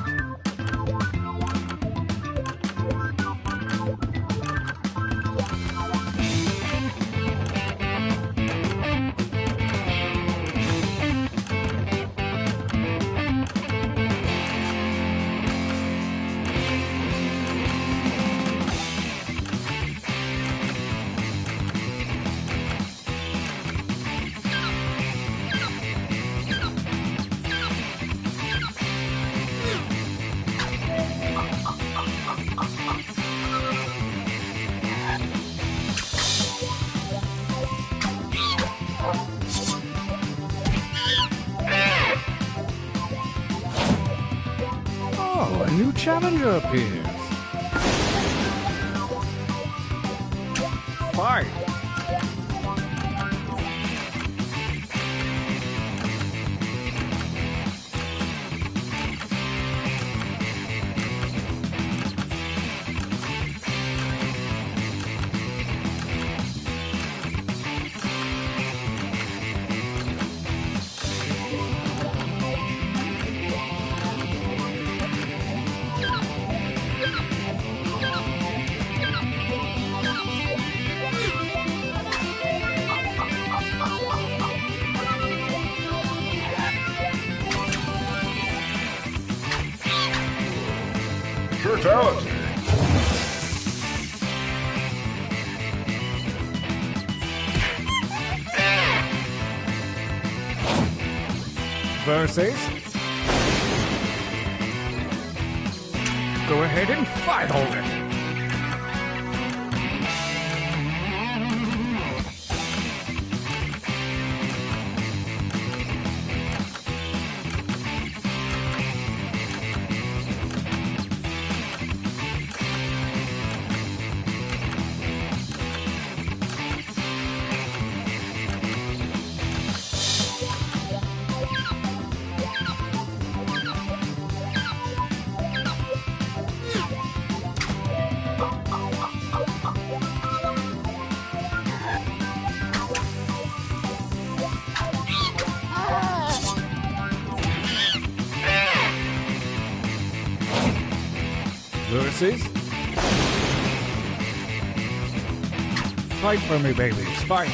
Oh, a new challenger appears. Fight. Fatality. Versus. Go ahead and fight already. Versus. Fight for me, baby. Fight.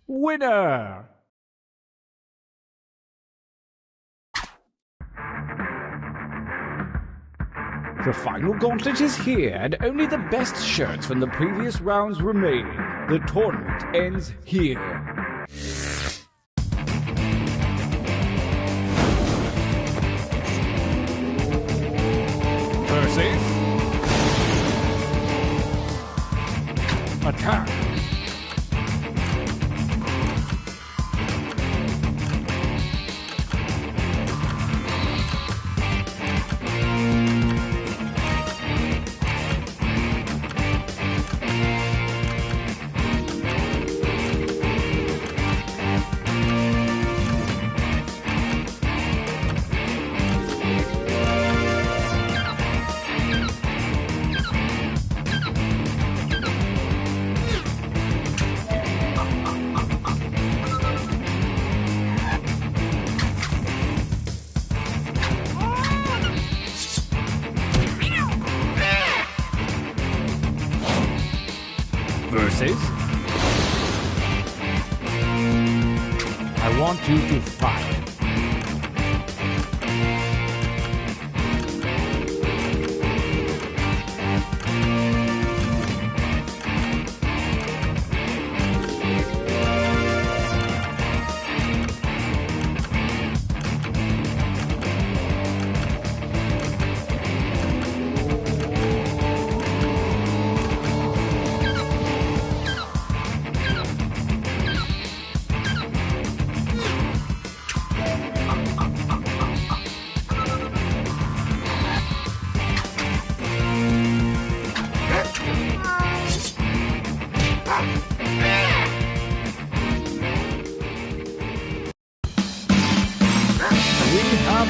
Winner! The final gauntlet is here, and only the best shirts from the previous rounds remain. The tournament ends here. Versus. Attack. Versus. I want you to fight.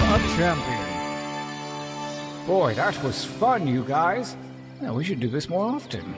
A champion. Boy, that was fun, you guys. Now, we should do this more often.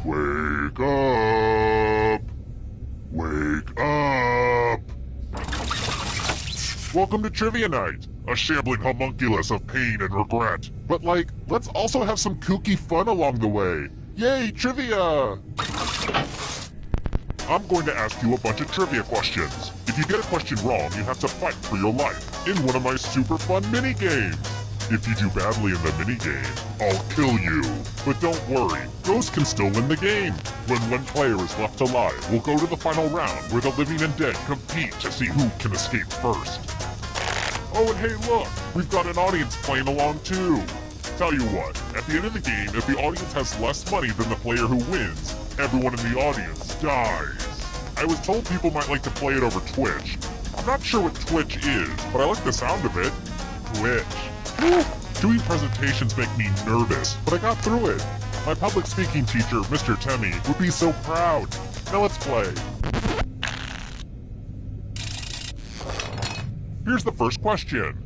Wake up! Wake up! Welcome to Trivia Night, a shambling homunculus of pain and regret. But let's also have some kooky fun along the way. Yay, trivia! I'm going to ask you a bunch of trivia questions. If you get a question wrong, you have to fight for your life in one of my super fun mini-games. If you do badly in the minigame, I'll kill you. But don't worry, ghosts can still win the game. When one player is left alive, we'll go to the final round where the living and dead compete to see who can escape first. Oh, and hey look, we've got an audience playing along too. Tell you what, at the end of the game, if the audience has less money than the player who wins, everyone in the audience dies. I was told people might like to play it over Twitch. I'm not sure what Twitch is, but I like the sound of it. Twitch. Woo! Doing presentations make me nervous, but I got through it. My public speaking teacher, Mr. Temmie, would be so proud. Now let's play. Here's the first question.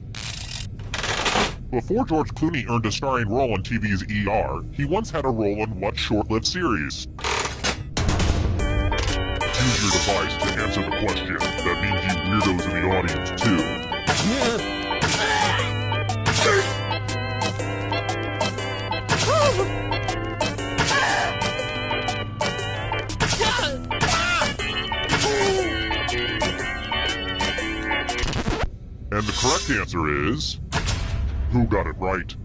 Before George Clooney earned a starring role on TV's ER, he once had a role in what short-lived series? Use your device to answer the question. That means you weirdos in the audience, too. And the correct answer is... who got it right?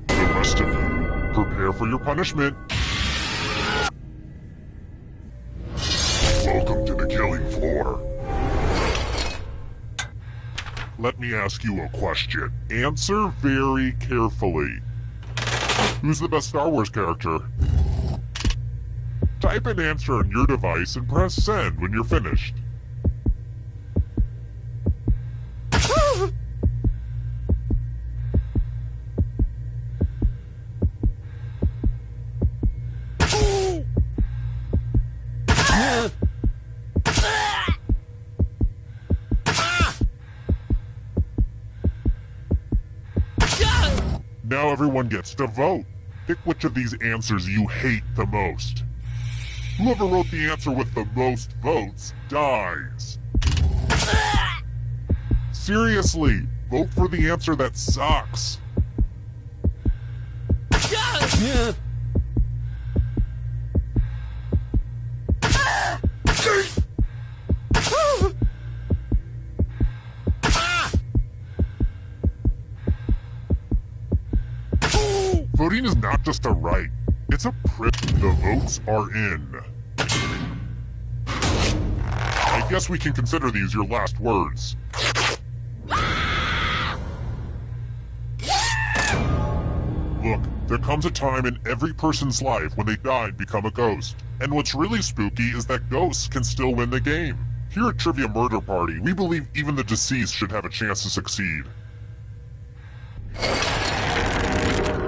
The rest of you, prepare for your punishment. Welcome to the killing floor. Let me ask you a question. Answer very carefully. Who's the best Star Wars character? Type an answer on your device and press send when you're finished. Now everyone gets to vote. Pick which of these answers you hate the most. Whoever wrote the answer with the most votes dies. Seriously, vote for the answer that sucks. Voting is not just a right, it's a privilege. The votes are in. I guess we can consider these your last words. Look, there comes a time in every person's life when they die and become a ghost. And what's really spooky is that ghosts can still win the game. Here at Trivia Murder Party, we believe even the deceased should have a chance to succeed.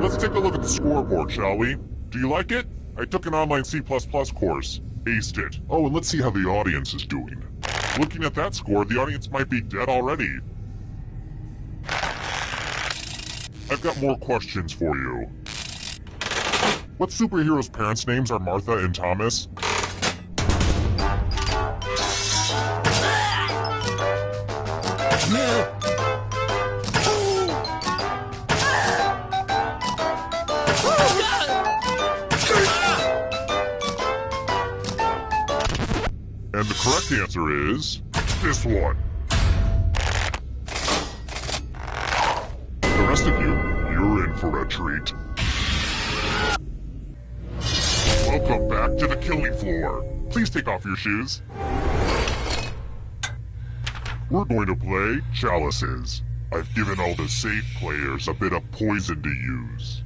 Let's take a look at the scoreboard, shall we? Do you like it? I took an online C++ course. Aced it. Oh, and let's see how the audience is doing. Looking at that score, the audience might be dead already. I've got more questions for you. What superheroes' parents' names are Martha and Thomas? And the correct answer is... this one. The rest of you, you're in for a treat. Welcome back to the killing floor. Please take off your shoes. We're going to play Chalices. I've given all the safe players a bit of poison to use.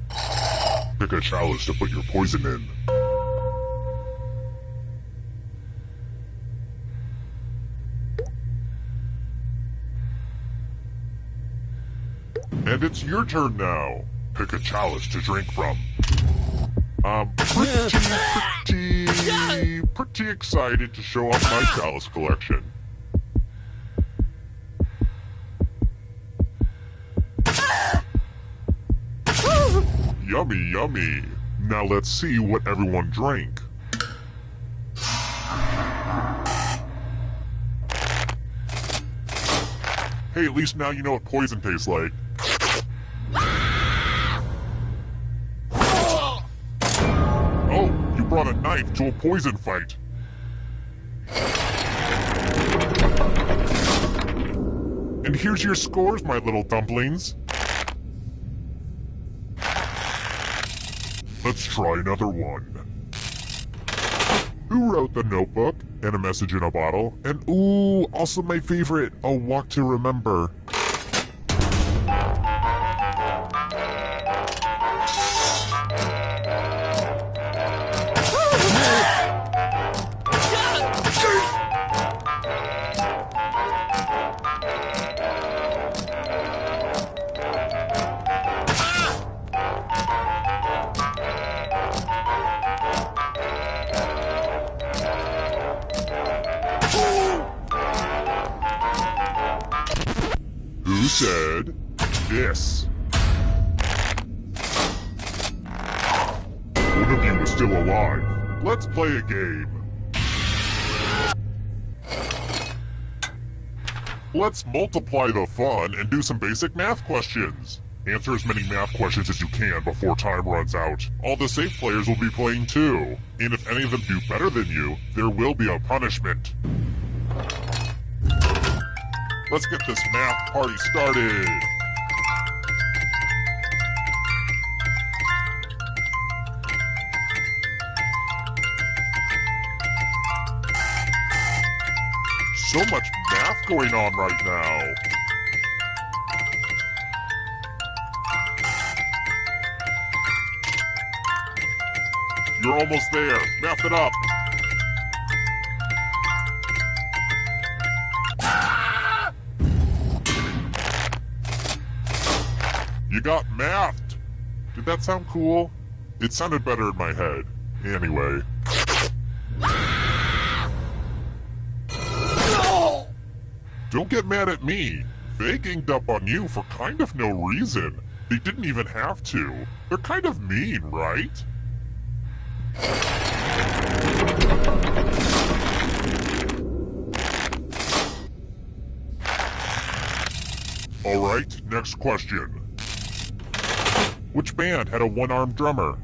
Pick a chalice to put your poison in. And it's your turn now. Pick a chalice to drink from. I'm pretty excited to show off my chalice collection. Yummy, yummy. Now let's see what everyone drank. Hey, at least now you know what poison tastes like. Oh, you brought a knife to a poison fight. And here's your scores, my little dumplings. Let's try another one. Who wrote The Notebook and A Message in a Bottle? And ooh, also my favorite, A Walk to Remember. Who said this? One of you is still alive. Let's play a game. Let's multiply the fun and do some basic math questions. Answer as many math questions as you can before time runs out. All the safe players will be playing too. And if any of them do better than you, there will be a punishment. Let's get this math party started. So much math going on right now. You're almost there. Math it up. You got mathed. Did that sound cool? It sounded better in my head. Anyway. Don't get mad at me. They ganged up on you for kind of no reason. They didn't even have to. They're kind of mean, right? Alright, next question. Which band had a one-armed drummer?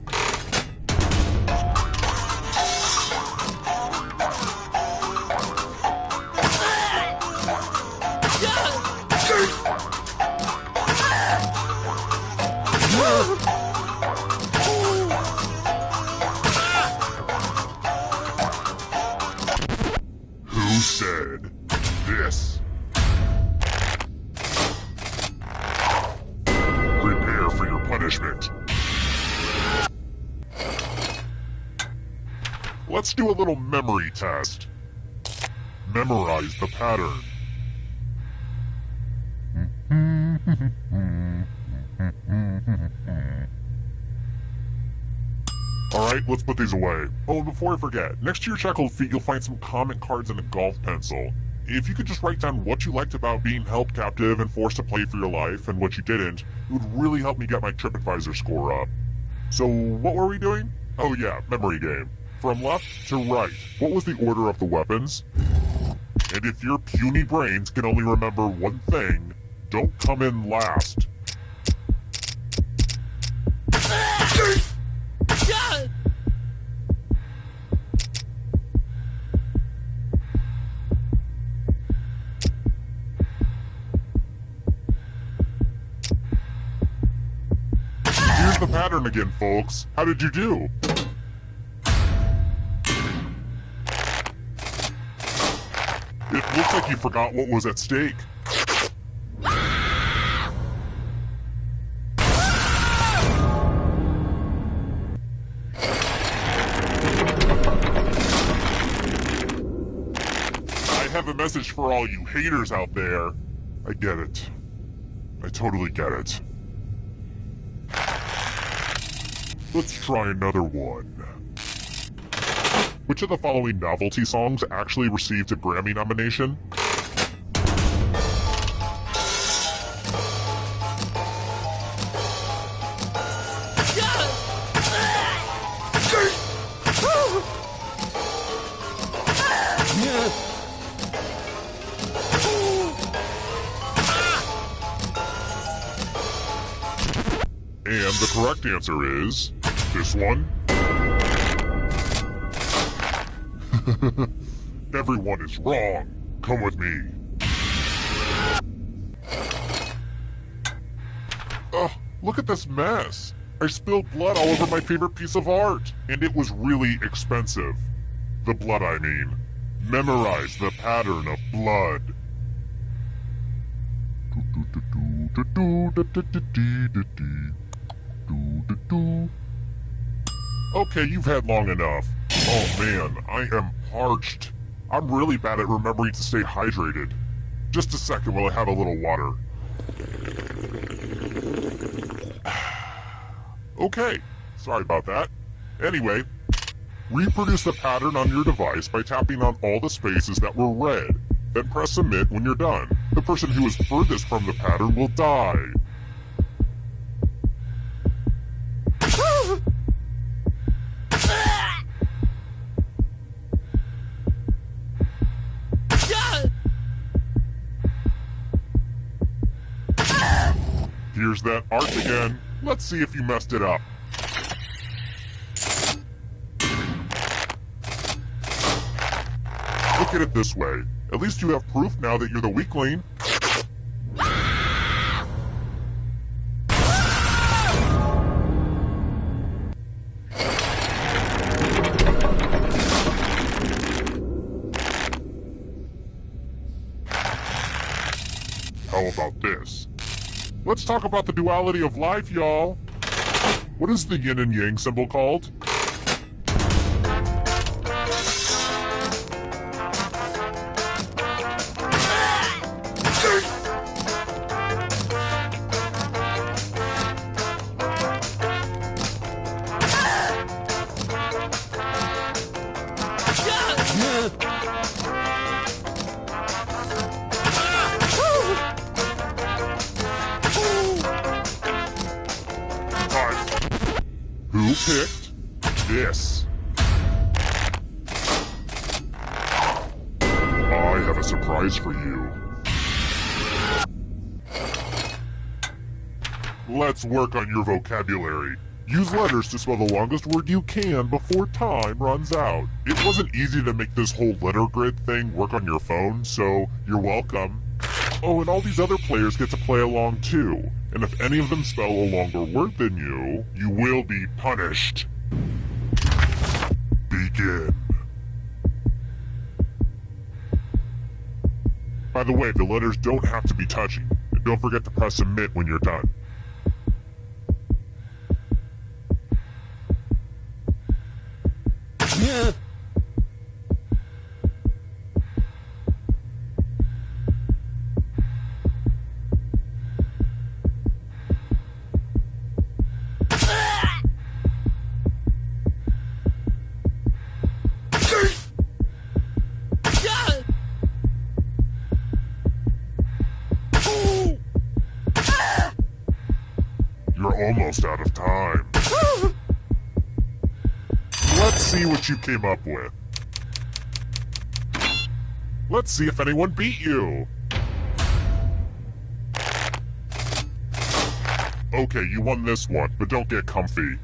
Who said this? Prepare for your punishment. Let's do a little memory test. Memorize the pattern. Alright, let's put these away. Oh, and before I forget, next to your shackled feet you'll find some comment cards and a golf pencil. If you could just write down what you liked about being held captive and forced to play for your life, and what you didn't, it would really help me get my TripAdvisor score up. So, what were we doing? Oh yeah, memory game. From left to right, what was the order of the weapons? And if your puny brains can only remember one thing, don't come in last. Here's the pattern again, folks. How did you do? It looks like you forgot what was at stake. I have a message for all you haters out there. I get it. I totally get it. Let's try another one. Which of the following novelty songs actually received a Grammy nomination? And the correct answer is this one. Everyone is wrong. Come with me. Ugh, look at this mess. I spilled blood all over my favorite piece of art, and it was really expensive. The blood, I mean. Memorize the pattern of blood. Okay, you've had long enough. Oh man, I am parched. I'm really bad at remembering to stay hydrated. Just a second while I have a little water. Okay, sorry about that. Anyway, reproduce the pattern on your device by tapping on all the spaces that were red. Then press submit when you're done. The person who is furthest from the pattern will die. Here's that art again. Let's see if you messed it up. Look at it this way. At least you have proof now that you're the weakling. How about this? Let's talk about the duality of life, y'all. What is the yin and yang symbol called? Who picked this? I have a surprise for you. Let's work on your vocabulary. Use letters to spell the longest word you can before time runs out. It wasn't easy to make this whole letter grid thing work on your phone, so you're welcome. Oh, and all these other players get to play along too. And if any of them spell a longer word than you, you will be punished. Begin. By the way, the letters don't have to be touching. And don't forget to press submit when you're done. You're almost out of time. Let's see what you came up with. Let's see if anyone beat you. Okay, you won this one, but don't get comfy.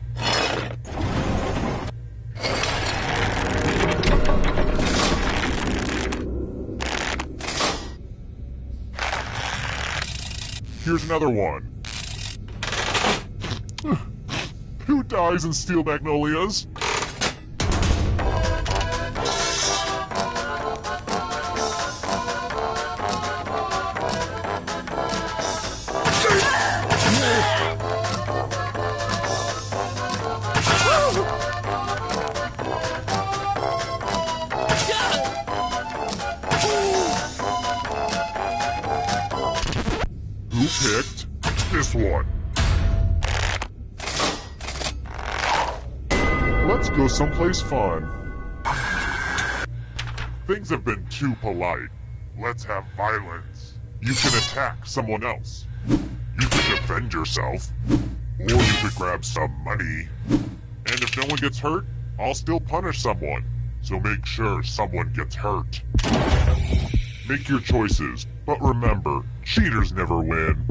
Here's another one. Who dies in steel magnolias? Who picked this one? Let's go someplace fun. Things have been too polite. Let's have violence. You can attack someone else. You can defend yourself. Or you could grab some money. And if no one gets hurt, I'll still punish someone. So make sure someone gets hurt. Make your choices, but remember, cheaters never win.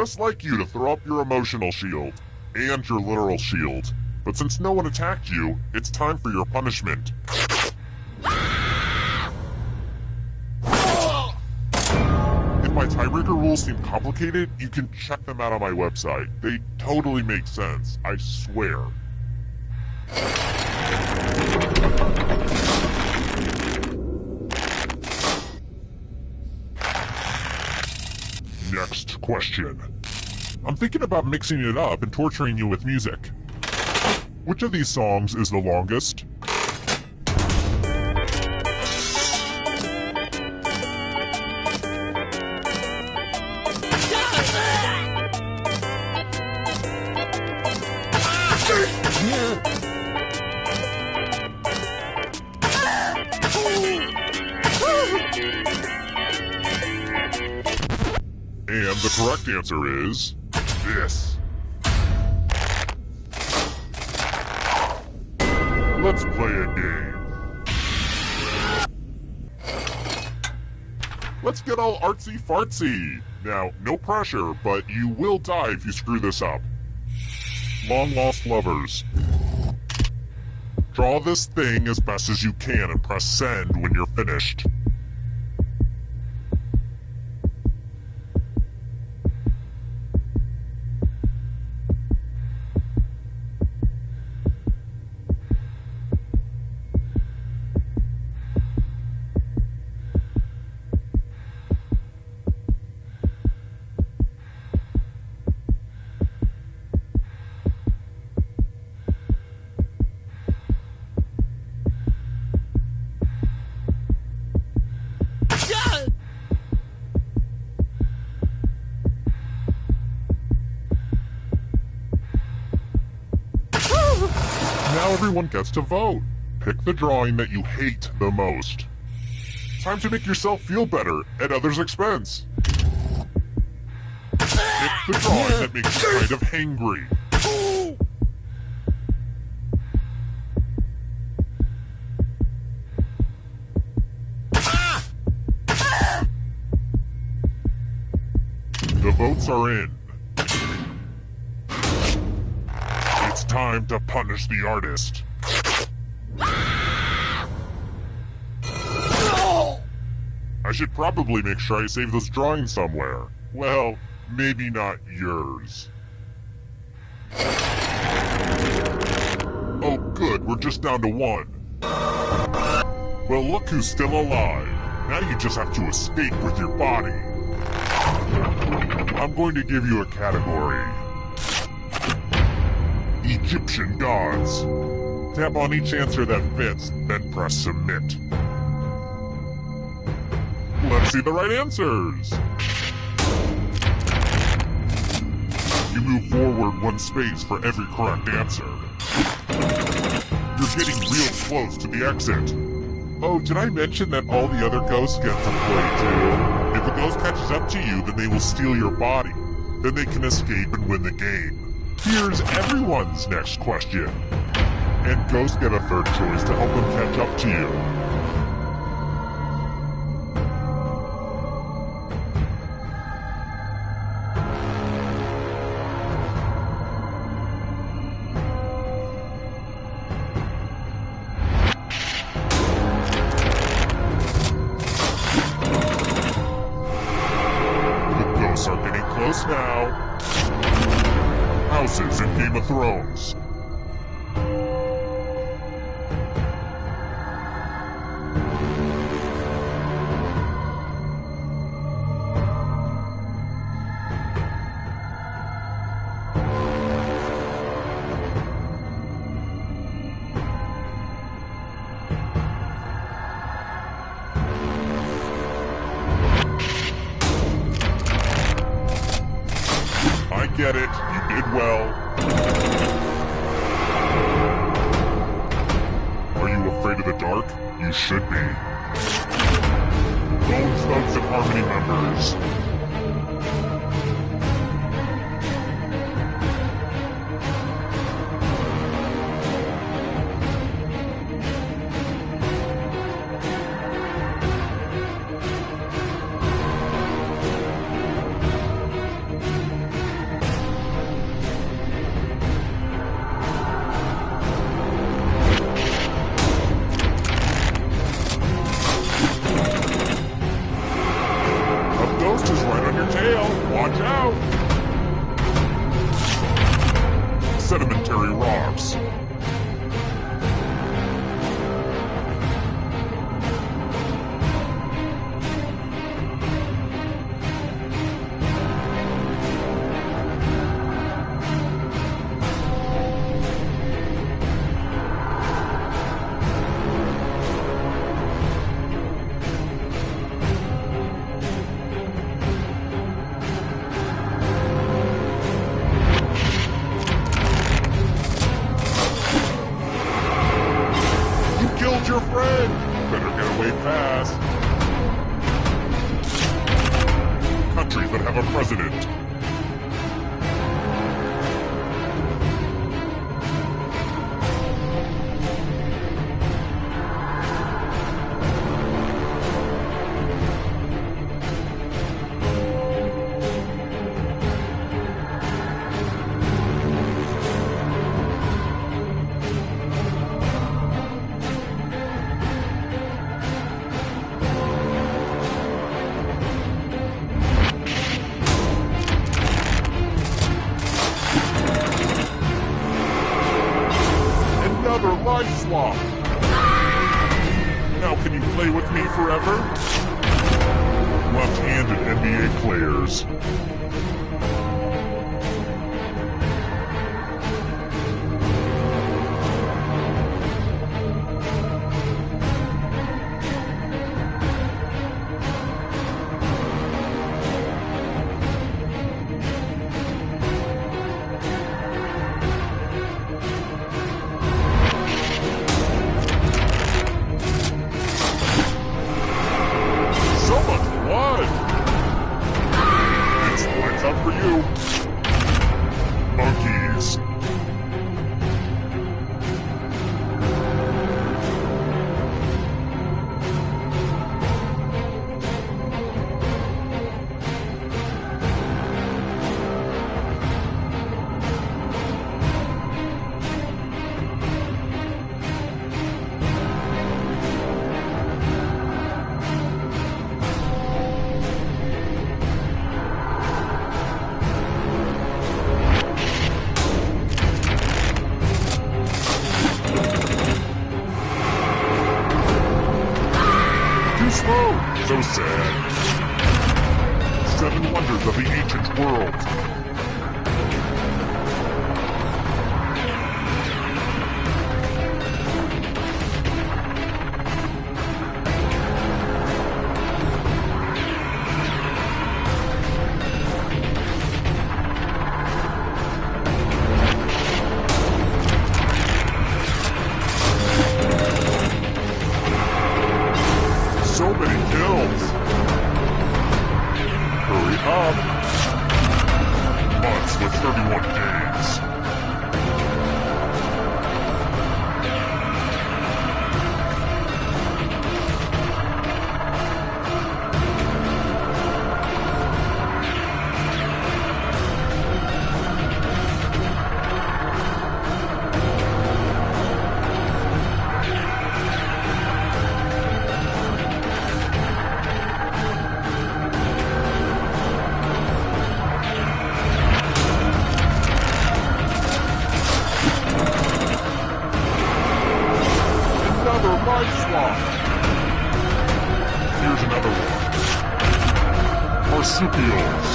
just like you to throw up your emotional shield and your literal shield. But since no one attacked you, it's time for your punishment. If my tiebreaker rules seem complicated, you can check them out on my website. They totally make sense, I swear. Next question. I'm thinking about mixing it up and torturing you with music. Which of these songs is the longest? And the correct answer is this. Let's play a game. Let's get all artsy-fartsy. Now, no pressure, but you will die if you screw this up. Long-lost lovers. Draw this thing as best as you can and press send when you're finished. Now everyone gets to vote. Pick the drawing that you hate the most. Time to make yourself feel better at others' expense. Pick the drawing that makes you kind of hangry. The votes are in. It's time to punish the artist. I should probably make sure I save those drawings somewhere. Well, maybe not yours. Oh good, we're just down to one. Well, look who's still alive. Now you just have to escape with your body. I'm going to give you a category. Egyptian gods. Tap on each answer that fits, then press submit. Let's see the right answers. You move forward one space for every correct answer. You're getting real close to the exit. Oh, did I mention that all the other ghosts get to play too? If a ghost catches up to you, then they will steal your body. Then they can escape and win the game. Here's everyone's next question. And ghosts get a third choice to help them catch up to you. The ghosts are getting close now. Houses in Game of Thrones. I get it, you did well. Are you afraid of the dark? You should be. Bones, Thugs, and Harmony members. sedimentary rocks. Your friend! Better get away fast. Countries that have a president. Another life swap! Now can you play with me forever? Left-handed NBA players. For you. Monkeys. Slow. So sad. 7 wonders of the ancient world. So many kills! Hurry up! Months with 31 days. Life swap. Here's another one. Marsupials.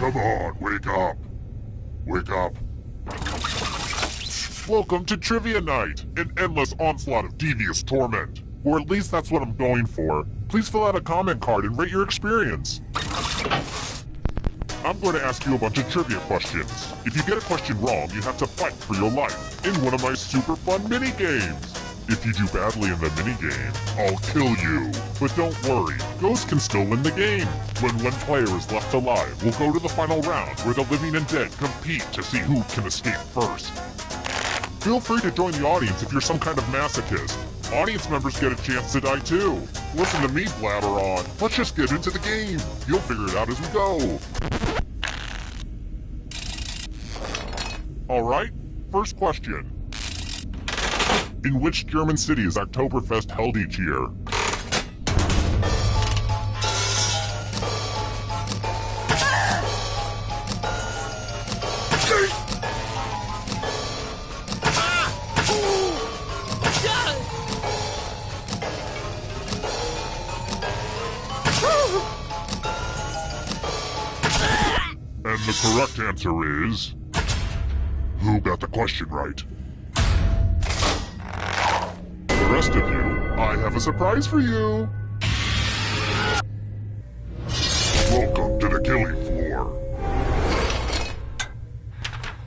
Come on, wake up. Wake up. Welcome to Trivia Night, an endless onslaught of devious torment. Or at least that's what I'm going for. Please fill out a comment card and rate your experience. I'm going to ask you a bunch of trivia questions. If you get a question wrong, you have to fight for your life in one of my super fun mini-games. If you do badly in the minigame, I'll kill you. But don't worry, Ghost can still win the game. When one player is left alive, we'll go to the final round where the living and dead compete to see who can escape first. Feel free to join the audience if you're some kind of masochist. Audience members get a chance to die too. Listen to me blabber on. Let's just get into the game. You'll figure it out as we go. Alright, first question. In which German city is Oktoberfest held each year? And the correct answer is... Who got the question right? The rest of you, I have a surprise for you! Welcome to the killing floor.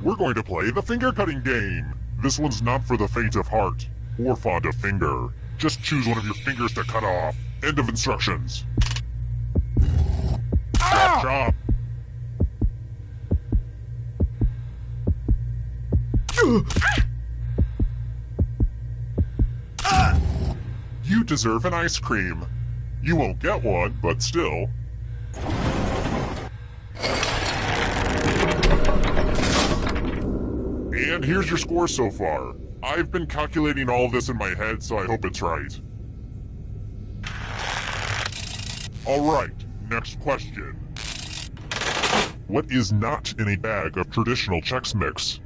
We're going to play the finger-cutting game. This one's not for the faint of heart, or fond of finger. Just choose one of your fingers to cut off. End of instructions. Chop, chop. You deserve an ice cream. You won't get one, but still. And here's your score so far. I've been calculating all this in my head, so I hope it's right. Alright, next question. What is not in a bag of traditional Chex Mix?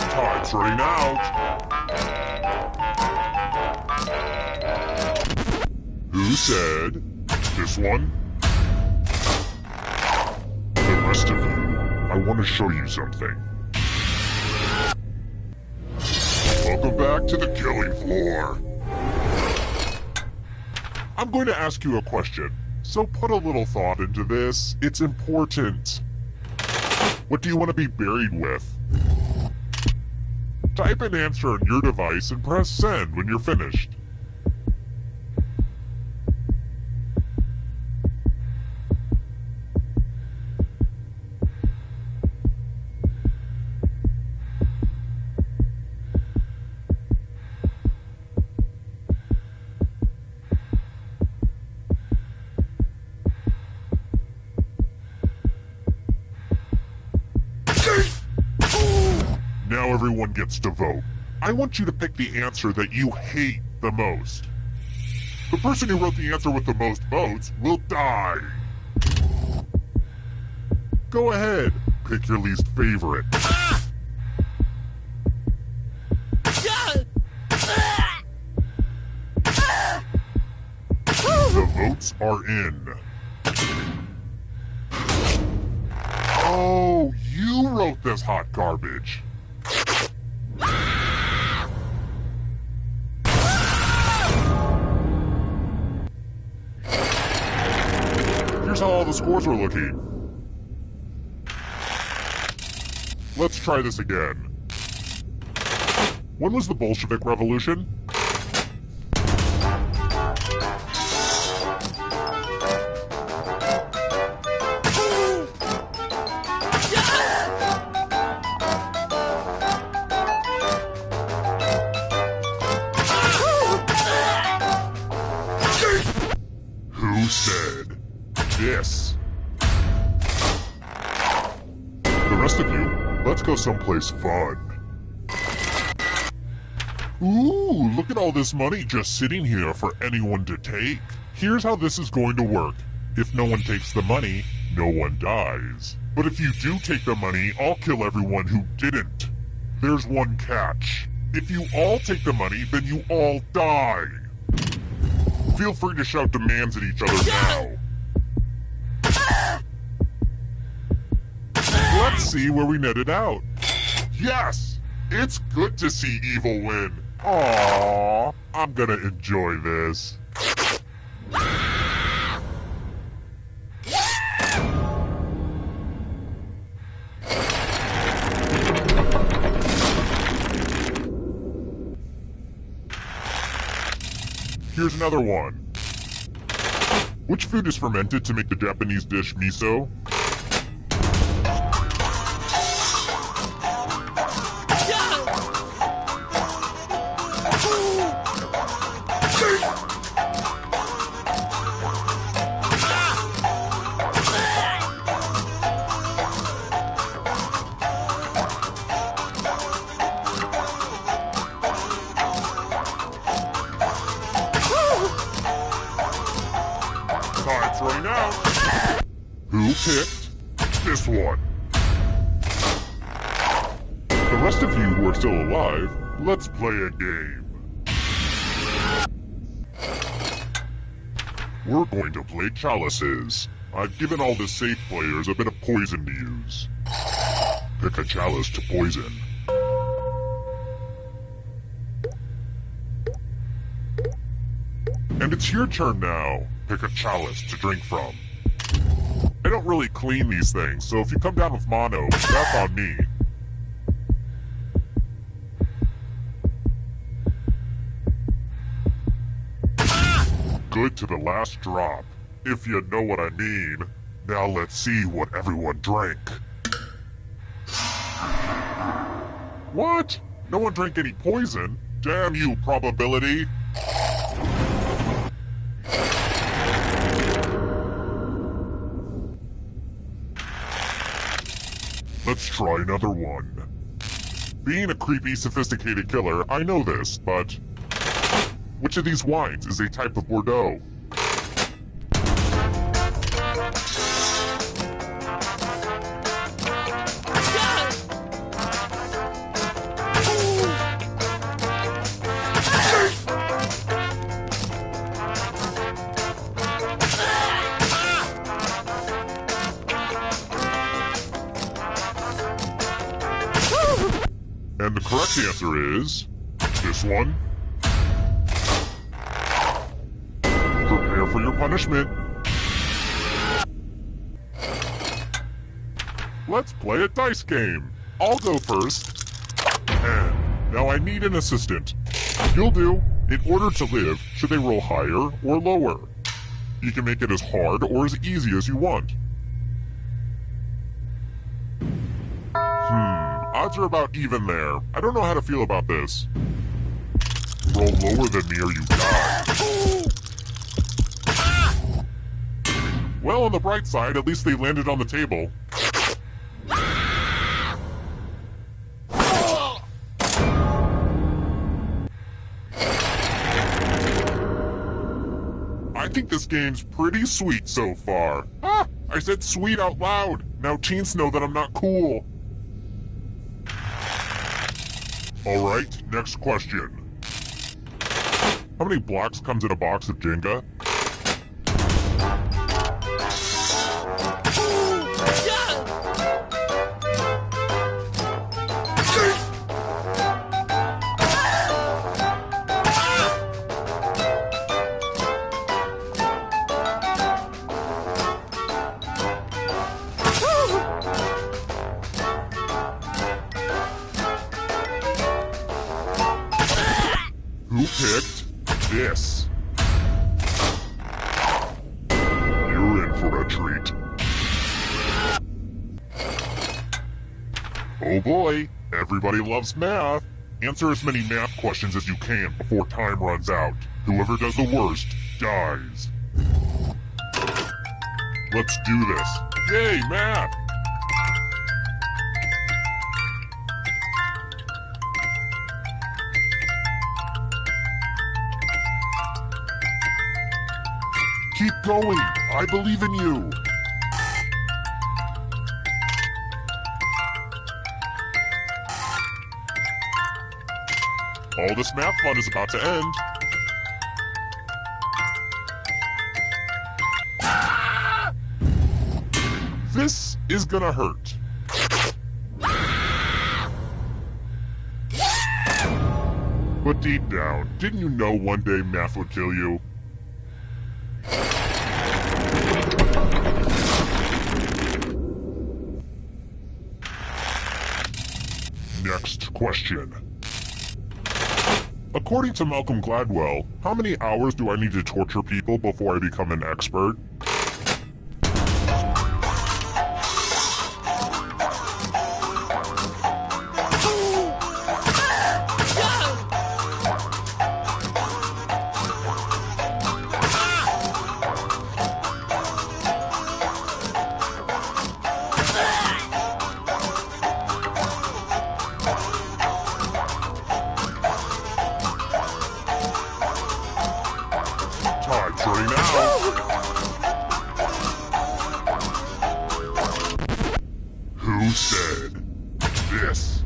Time's running out. Who said this one? The rest of you, I want to show you something. Welcome back to the killing floor. I'm going to ask you a question, so put a little thought into this. It's important. What do you want to be buried with? Type an answer on your device and press send when you're finished. Now everyone gets to vote. I want you to pick the answer that you hate the most. The person who wrote the answer with the most votes will die. Go ahead, pick your least favorite. The votes are in. Oh, you wrote this hot garbage. Here's how all the scores are looking. Let's try this again. When was the Bolshevik Revolution? Who said this? The rest of you, Let's go someplace fun. Ooh, look at all this money just sitting here for anyone to take. Here's how this is going to work. If no one takes the money, no one dies. But if you do take the money, I'll kill everyone who didn't. There's one catch. If you all take the money, then you all die. Feel free to shout demands at each other now. Let's see where we netted out. Yes! It's good to see evil win. Aww, I'm gonna enjoy this. Here's another one. Which food is fermented to make the Japanese dish miso? Time's running out. Who picked this one? The rest of you who are still alive, let's play a game. We're going to play chalices. I've given all the safe players a bit of poison to use. Pick a chalice to poison. And it's your turn now. Pick a chalice to drink from. I don't really clean these things, so if you come down with mono, that's on me. Good to the last drop, if you know what I mean. Now let's see what everyone drank. What? No one drank any poison? Damn you, probability! Let's try another one. Being a creepy, sophisticated killer, I know this, but which of these wines is a type of Bordeaux? And the correct answer is this one. Prepare for your punishment. Let's play a dice game. I'll go first. And now I need an assistant. You'll do. In order to live, should they roll higher or lower? You can make it as hard or as easy as you want. Odds are about even there. I don't know how to feel about this. Roll lower than me or you die. Well, on the bright side, at least they landed on the table. I think this game's pretty sweet so far. Ah, I said sweet out loud. Now teens know that I'm not cool. Alright, next question. How many blocks comes in a box of Jenga? Who picked this? You're in for a treat. Oh boy, everybody loves math. Answer as many math questions as you can before time runs out. Whoever does the worst dies. Let's do this. Yay, math! Keep going. I believe in you. All this math fun is about to end. This is gonna hurt. But deep down, didn't you know one day math would kill you? Next question. According to Malcolm Gladwell, how many hours do I need to torture people before I become an expert? Time's running out. Who said this?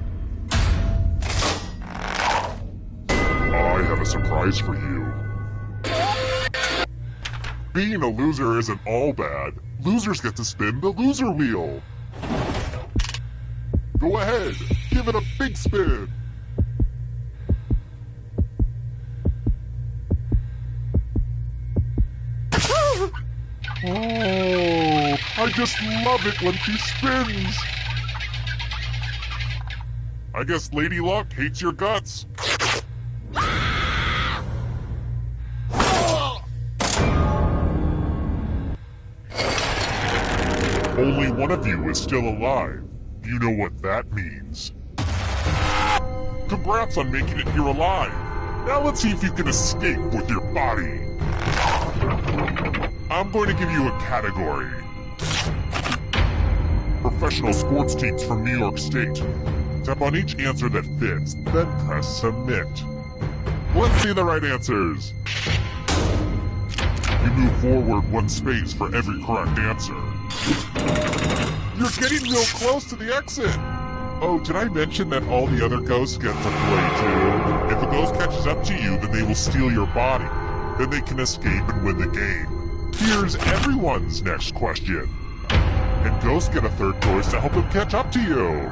I have a surprise for you. Being a loser isn't all bad. Losers get to spin the loser wheel. Go ahead, give it a big spin. Oh, I just love it when she spins. I guess Lady Luck hates your guts. Only one of you is still alive. You know what that means. Congrats on making it here alive. Now let's see if you can escape with your body. I'm going to give you a category. Professional sports teams from New York State. Tap on each answer that fits, then press submit. Let's see the right answers. You move forward one space for every correct answer. You're getting real close to the exit. Oh, did I mention that all the other ghosts get to play too? If a ghost catches up to you, then they will steal your body. Then they can escape and win the game. Here's everyone's next question. And ghosts get a third choice to help them catch up to you.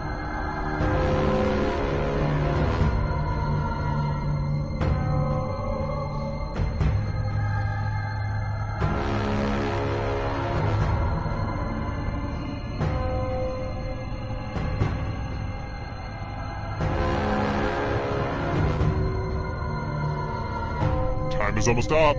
Time is almost up.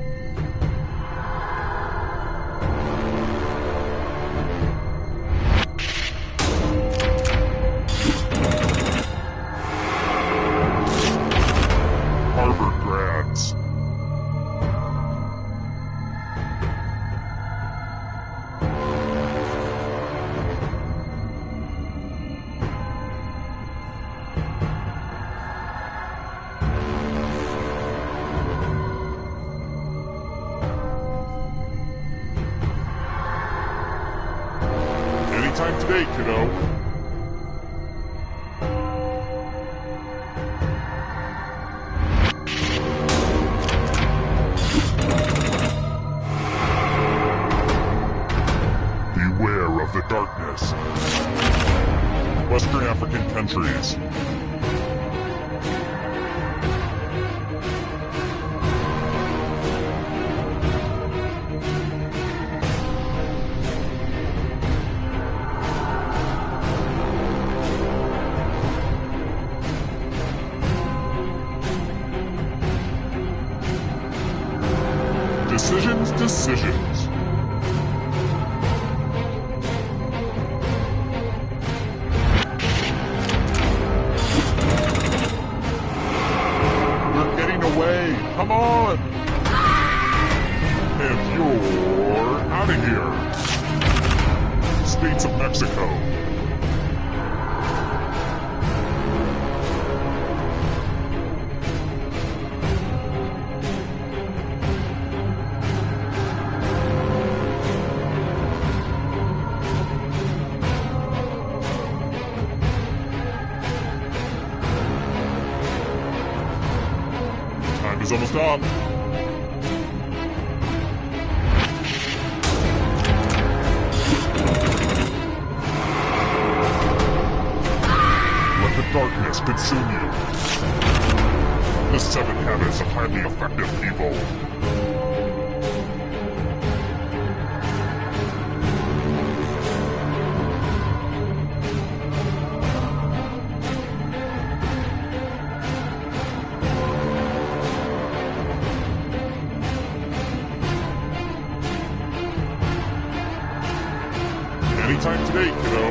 Harvard grads. Anytime today, kiddo. Beware of the darkness. Western African countries. Decisions. We're getting away. Come on. And you're out of here. States of Mexico. is almost up. Let the darkness consume you. The 7 habits of highly effective people. Anytime today, kiddo.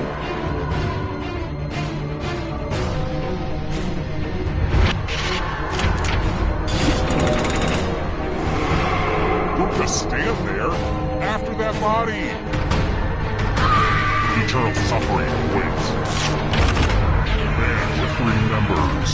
Don't just stand there. After that body. Eternal suffering awaits. Man with 3 members.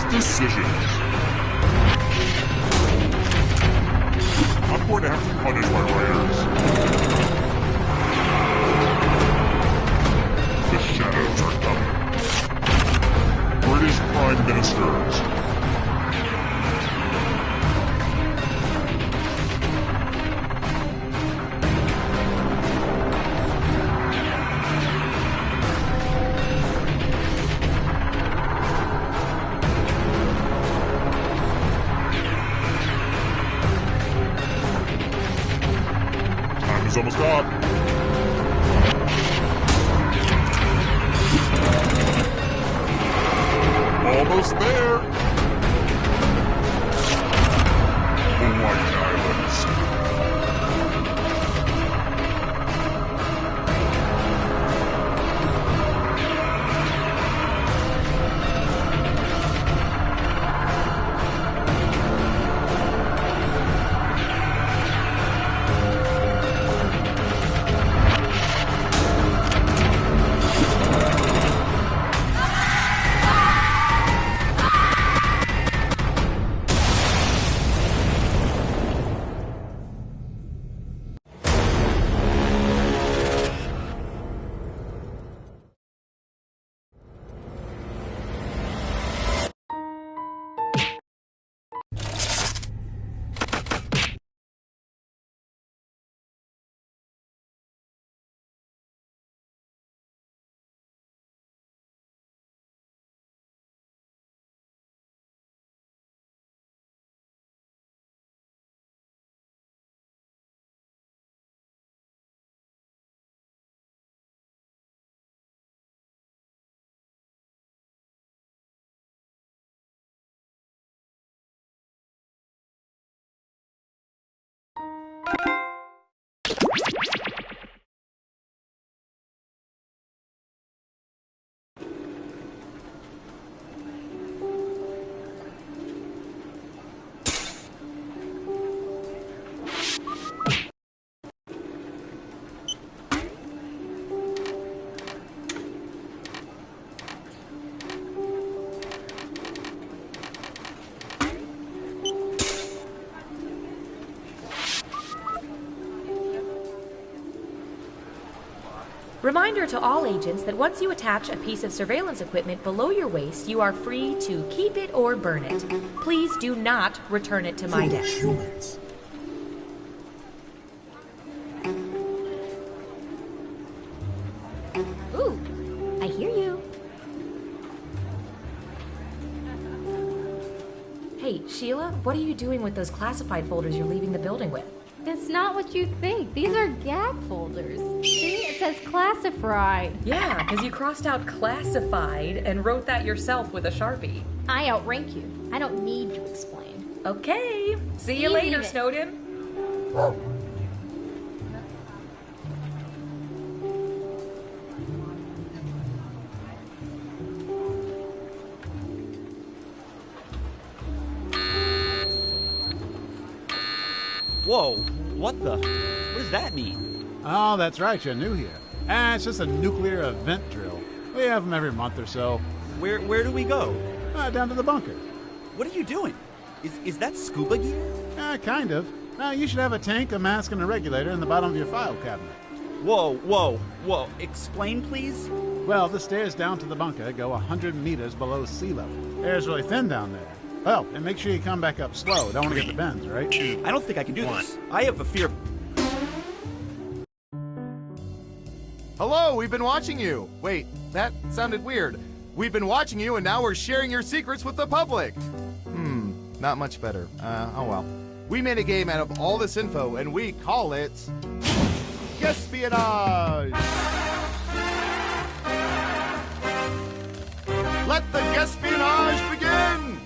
Decisions. I'm going to have to punish my writers. The shadows are coming. British Prime Ministers. Is almost up. Almost there. White Islands. Reminder to all agents that once you attach a piece of surveillance equipment below your waist, you are free to keep it or burn it. Please do not return it to my desk. Ooh, I hear you. Hey, Sheila, what are you doing with those classified folders you're leaving the building with? It's not what you think. These are gag folders. See, it says classified. Yeah, because you crossed out classified and wrote that yourself with a Sharpie. I outrank you. I don't need to explain. Okay. See you later, Snowden. Whoa, what the? What does that mean? Oh, that's right, you're new here. It's just a nuclear event drill. We have them every month or so. Where do we go? Down to the bunker. What are you doing? Is that scuba gear? Kind of. You should have a tank, a mask, and a regulator in the bottom of your file cabinet. Whoa. Explain, please? Well, the stairs down to the bunker go 100 meters below sea level. Air's really thin down there. Well, and make sure you come back up slow. Don't want to get the bends, right? I don't think I can do this. I have a fear. Hello, we've been watching you. Wait, that sounded weird. We've been watching you, and now we're sharing your secrets with the public. Not much better. Oh well. We made a game out of all this info, and we call it Guesspionage. Let the Guesspionage begin.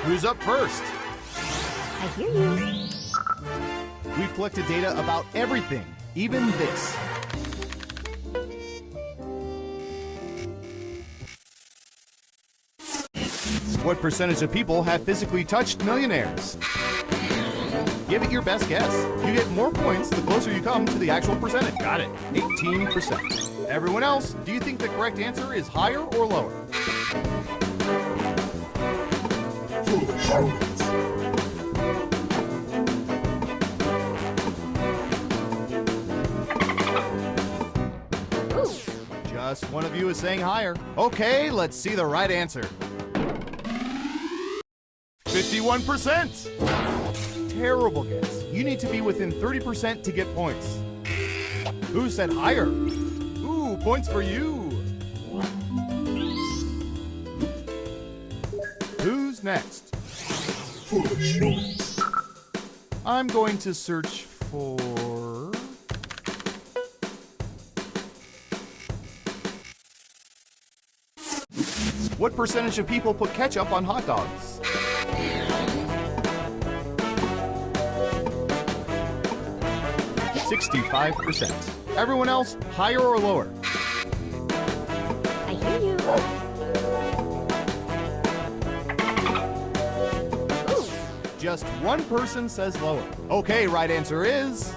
Who's up first? I hear you. We've collected data about everything, even this. What percentage of people have physically touched millionaires? Give it your best guess. You get more points the closer you come to the actual percentage. Got it. 18%. Everyone else, do you think the correct answer is higher or lower? Just one of you is saying higher. Okay, let's see the right answer. 51%! Terrible guess. You need to be within 30% to get points. Who said higher? Ooh, points for you. Who's next? I'm going to search for... What percentage of people put ketchup on hot dogs? %. Everyone else, higher or lower? I hear you. Ooh. Just one person says lower. Okay, right answer is...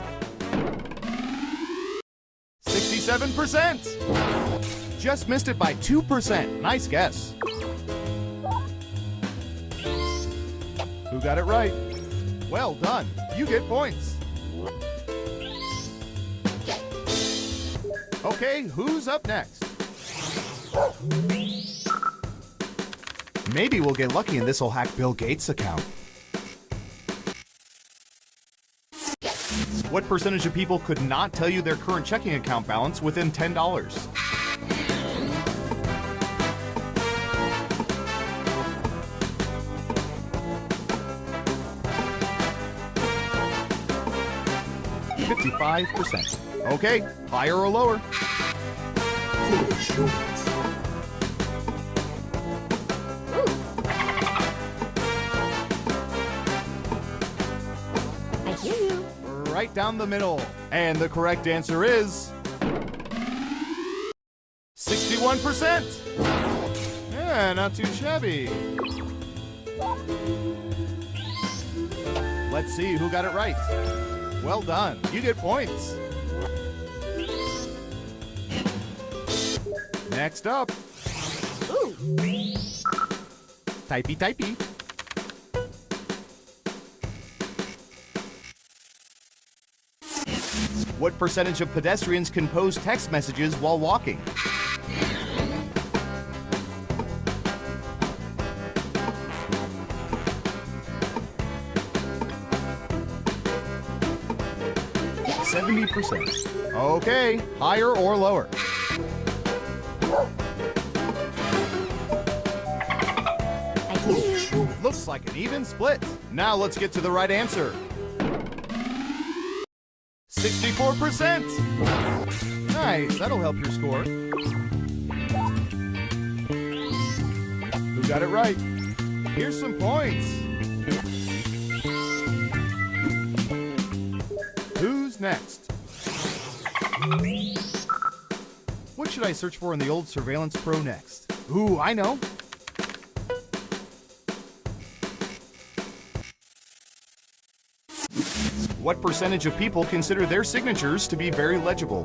67%! Just missed it by 2%. Nice guess. Who got it right? Well done. You get points. Okay, who's up next? Maybe we'll get lucky and this will hack Bill Gates' account. What percentage of people could not tell you their current checking account balance within $10? 55%. Okay, higher or lower? I hear you. Right down the middle. And the correct answer is... 61%! Yeah, not too shabby. Let's see who got it right. Well done. You get points. Next up. Ooh. Typey. What percentage of pedestrians can post text messages while walking? %. Okay, higher or lower? I hear you. Looks like an even split. Now let's get to the right answer. 64%! Nice, that'll help your score. Who got it right? Here's some points. Who's next? What should I search for in the old Surveillance Pro next? Ooh, I know. What percentage of people consider their signatures to be very legible?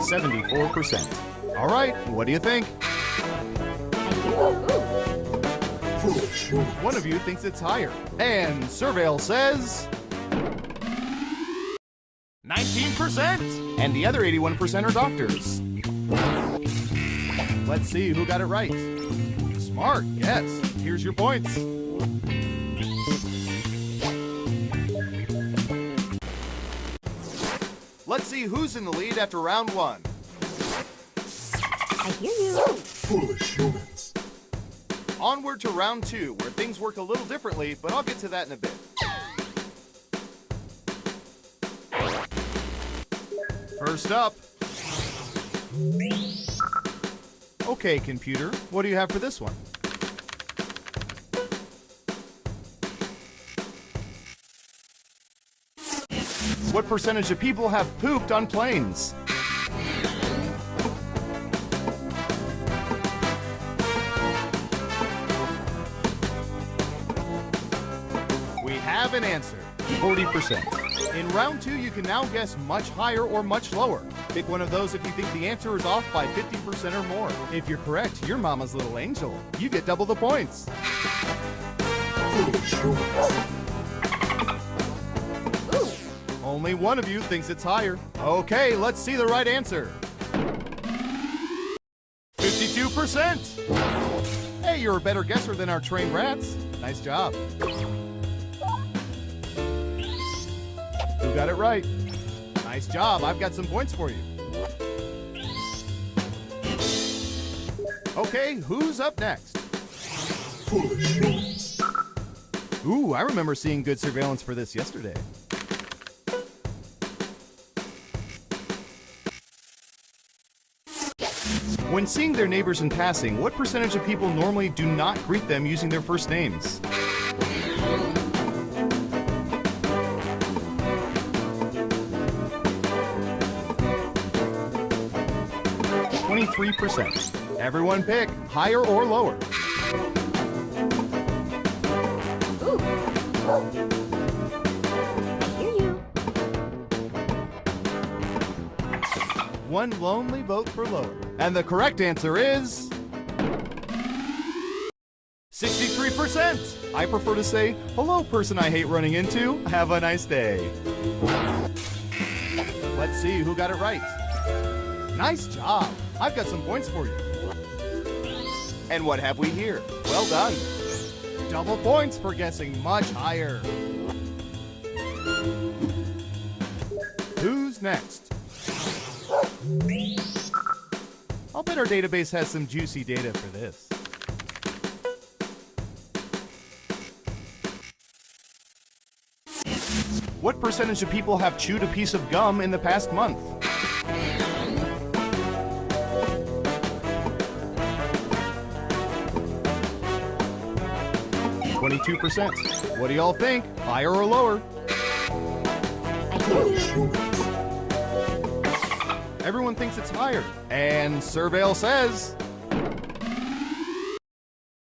74%. All right, what do you think? Foolish humans. One of you thinks it's higher. And Surveil says 19%. And the other 81% are doctors. Let's see who got it right. Smart, yes. Here's your points. Let's see who's in the lead after round one. I hear you. Foolish humans. Onward to round two, where things work a little differently, but I'll get to that in a bit. First up. Okay, computer, what do you have for this one? What percentage of people have pooped on planes? We have an answer, 40%. In round two, you can now guess much higher or much lower. Pick one of those if you think the answer is off by 50% or more. If you're correct, you're Mama's little angel. You get double the points. Foolish humans. Only one of you thinks it's higher. Okay, let's see the right answer. 52%! Hey, you're a better guesser than our trained rats. Nice job. Who got it right? Nice job, I've got some points for you. Okay, who's up next? Foolish humans. Ooh, I remember seeing good surveillance for this yesterday. When seeing their neighbors in passing, what percentage of people normally do not greet them using their first names? %. Everyone pick higher or lower. Ooh. I hear you. One lonely vote for lower. And the correct answer is 63%. I prefer to say, hello, person I hate running into. Have a nice day. Let's see who got it right. Nice job. I've got some points for you. And what have we here? Well done. Double points for guessing much higher. Who's next? I'll bet our database has some juicy data for this. What percentage of people have chewed a piece of gum in the past month? %. What do y'all think? Higher or lower? I hear you. Everyone thinks it's higher. And Surveil says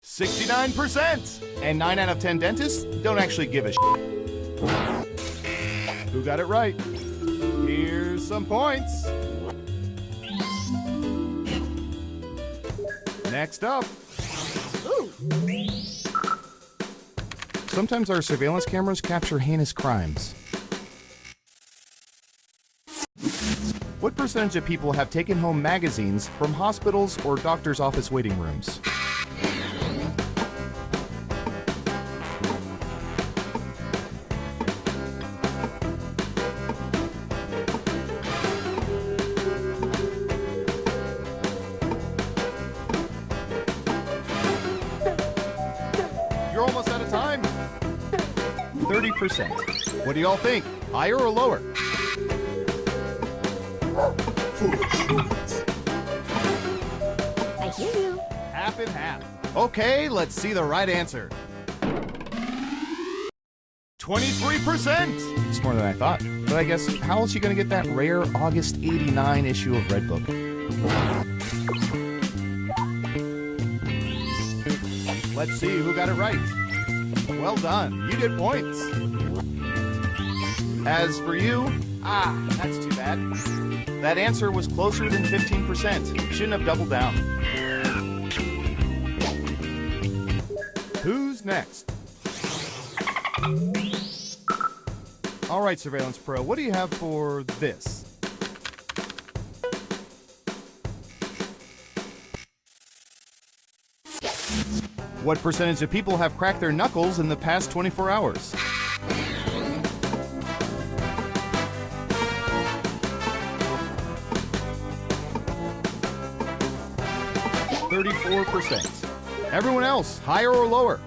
69%. And 9 out of 10 dentists don't actually give a shit. Who got it right? Here's some points. Next up. Ooh. Sometimes our surveillance cameras capture heinous crimes. What percentage of people have taken home magazines from hospitals or doctor's office waiting rooms? You're almost out of time. 30%. What do y'all think? Higher or lower? I hear you. Half and half. Okay, let's see the right answer. 23%! It's more than I thought. But I guess, how else are you going to get that rare August 89 issue of Redbook? Let's see who got it right. Well done. You get points. As for you, that's too bad. That answer was closer than 15%. Shouldn't have doubled down. Who's next? All right, Surveillance Pro, what do you have for this? What percentage of people have cracked their knuckles in the past 24 hours? 34%. Everyone else, higher or lower?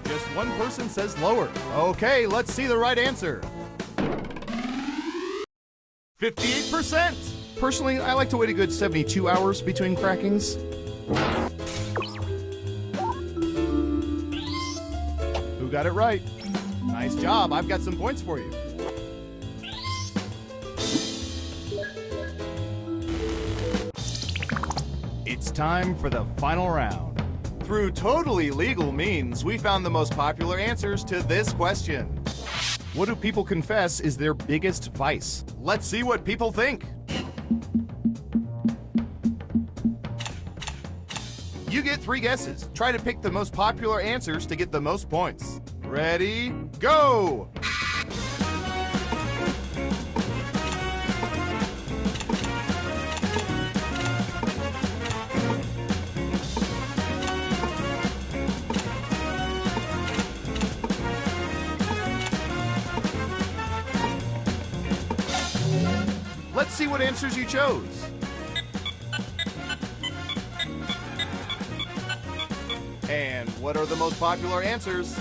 Just one person says lower. Okay, let's see the right answer. 58%. Personally, I like to wait a good 72 hours between crackings. Who got it right? Nice job. I've got some points for you. It's time for the final round. Through totally legal means, we found the most popular answers to this question. What do people confess is their biggest vice? Let's see what people think. You get 3 guesses. Try to pick the most popular answers to get the most points. Ready, go! Let's see what answers you chose. And what are the most popular answers?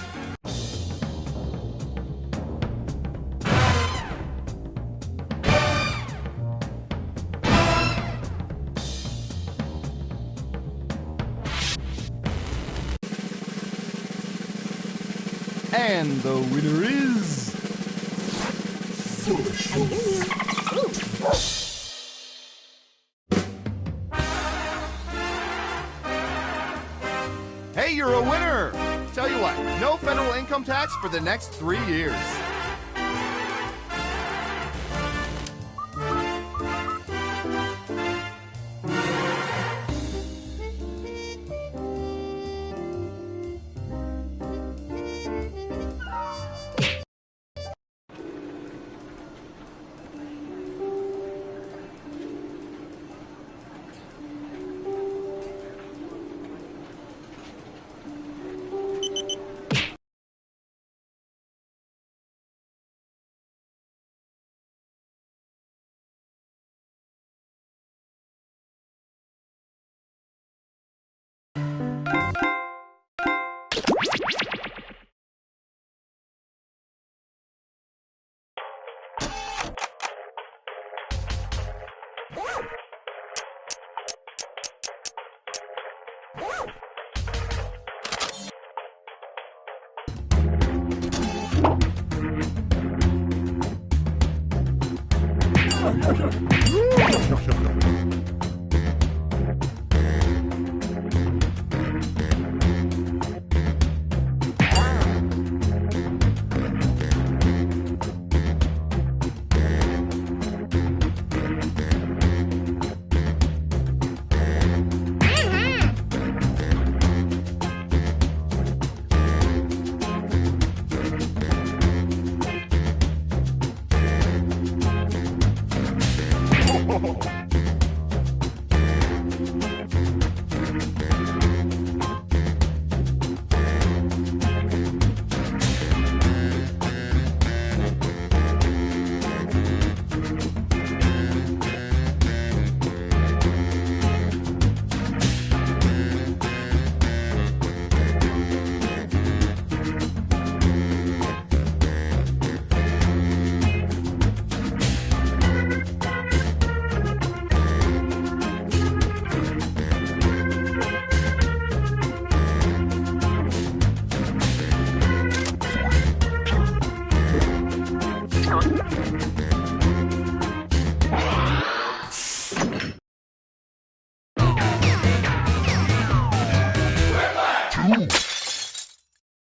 And the winner is... Hey, you're a winner! Tell you what, no federal income tax for the next 3 years.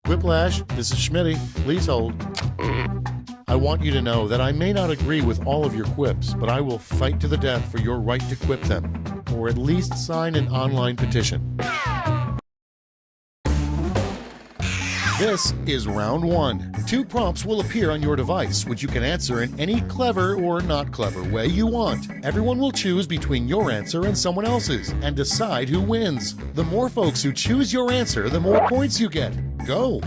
Quiplash, this is Schmitty. Please hold. I want you to know that I may not agree with all of your quips, but I will fight to the death for your right to quip them, or at least sign an online petition. This is round 1. 2 prompts will appear on your device, which you can answer in any clever or not clever way you want. Everyone will choose between your answer and someone else's, and decide who wins. The more folks who choose your answer, the more points you get. Go!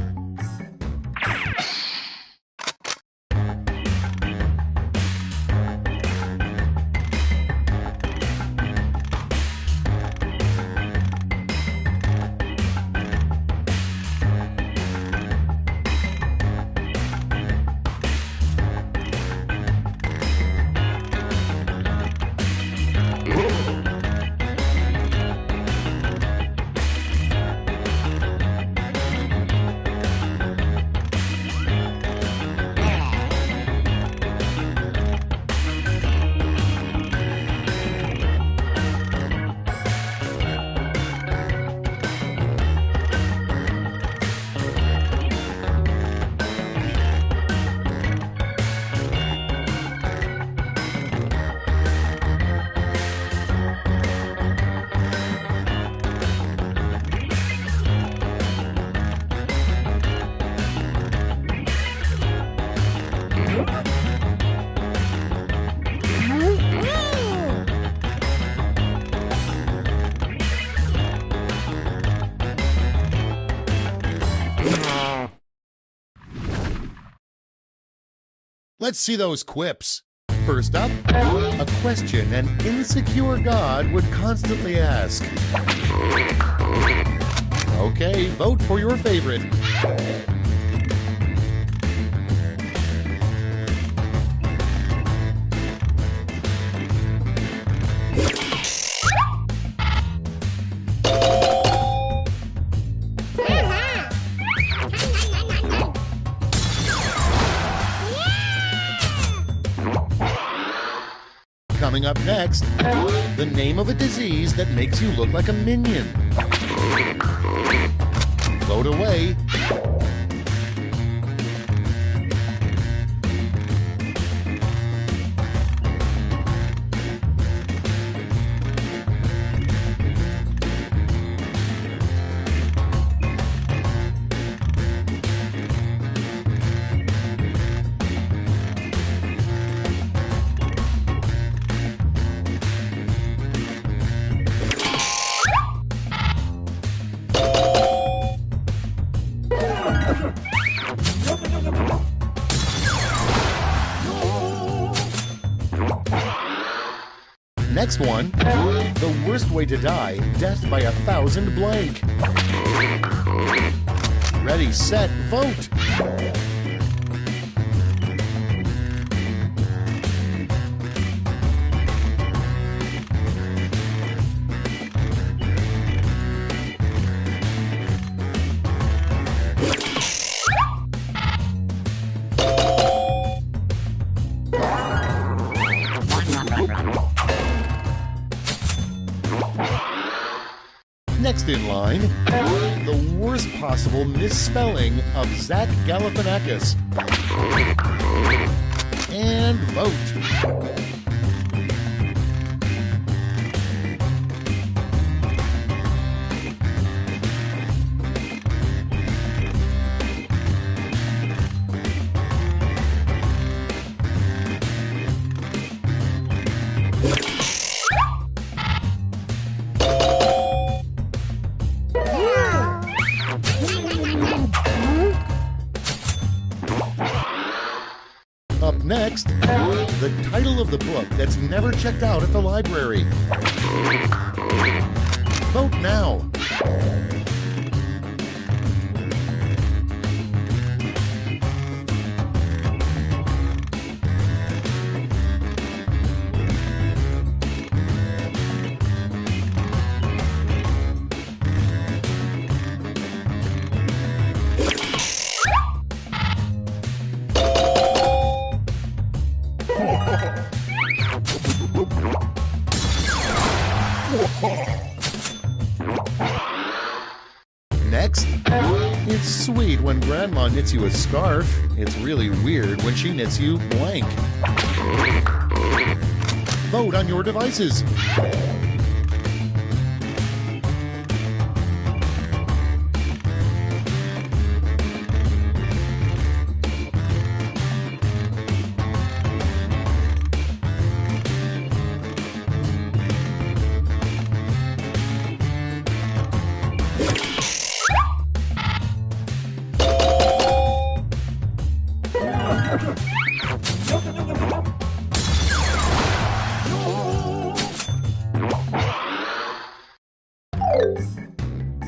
Let's see those quips. First up, a question an insecure god would constantly ask. Okay, vote for your favorite. Coming up next, the name of a disease that makes you look like a minion. Vote away. Next one, the worst way to die, death by 1,000 blank. Ready, set, vote! Next in line, the worst possible misspelling of Zach Galifianakis. And vote. Up next, the title of the book that's never checked out at the library. Vote now. Next, it's sweet when Grandma knits you a scarf. It's really weird when she knits you blank. Vote on your devices.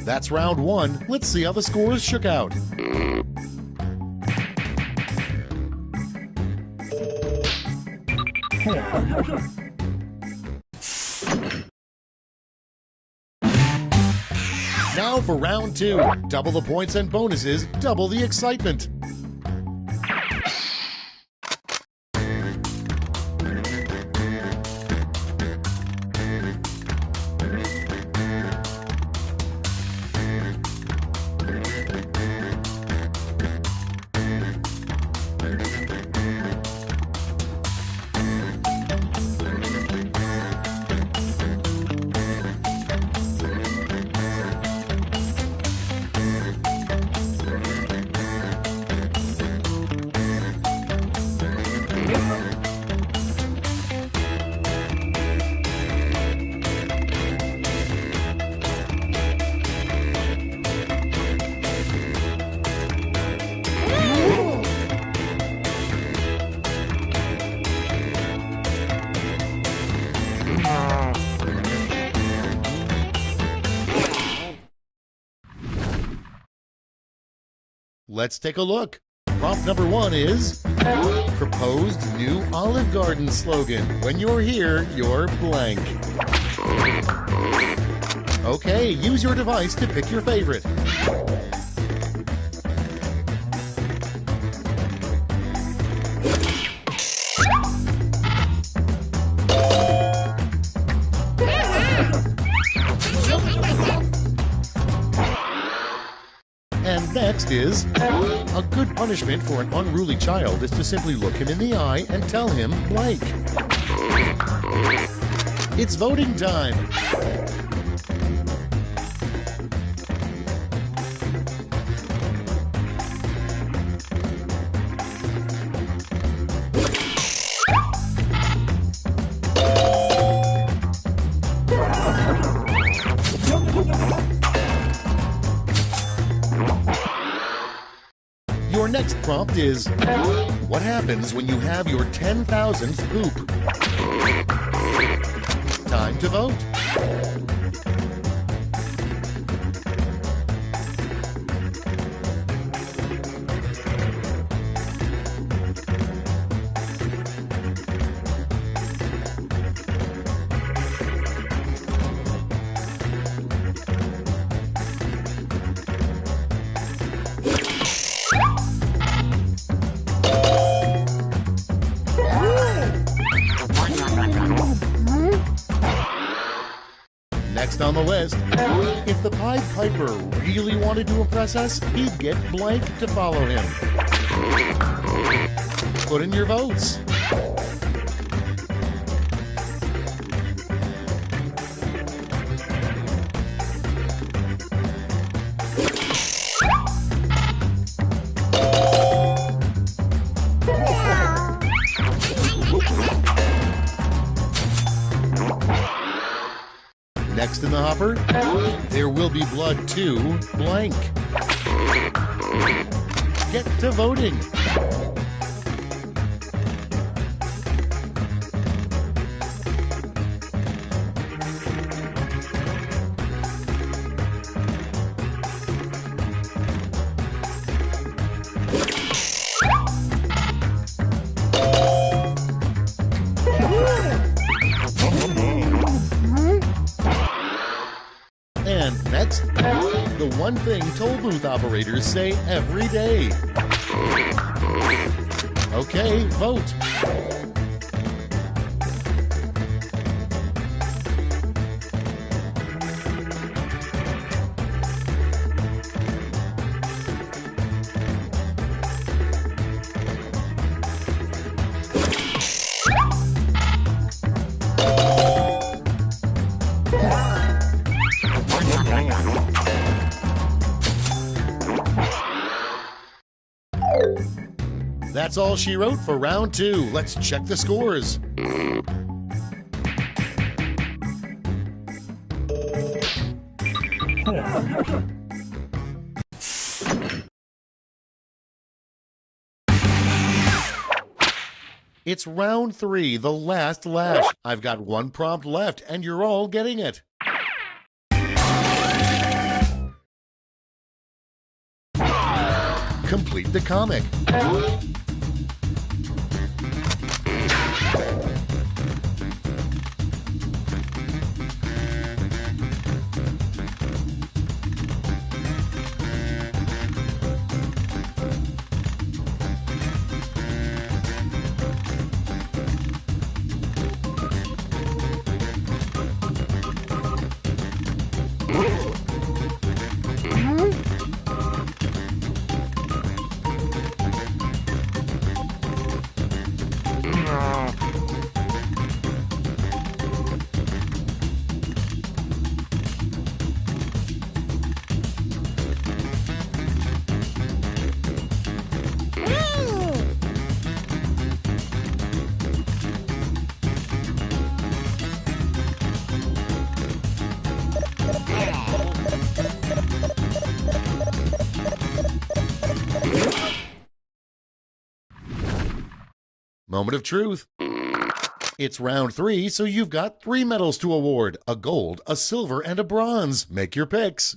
That's round one. Let's see how the scores shook out. Now for round two. Double the points and bonuses, double the excitement. Let's take a look. Prompt number one is proposed new Olive Garden slogan. When you're here, you're blank. Okay, use your device to pick your favorite. And next is, a good punishment for an unruly child is to simply look him in the eye and tell him blank. It's voting time. Your next prompt is, what happens when you have your 10,000th poop? Time to vote. Next on the list, if the Pied Piper really wanted to impress us, he'd get blank to follow him. Put in your votes. Next in the hopper, there will be blood too, blank. Get to voting. And next, the one thing toll booth operators say every day. Okay, vote. That's all she wrote for round 2. Let's check the scores. It's round 3, the last lash. I've got one prompt left, and you're all getting it. Complete the comic. Moment of truth. It's round 3, so you've got 3 medals to award. A gold, a silver, and a bronze. Make your picks.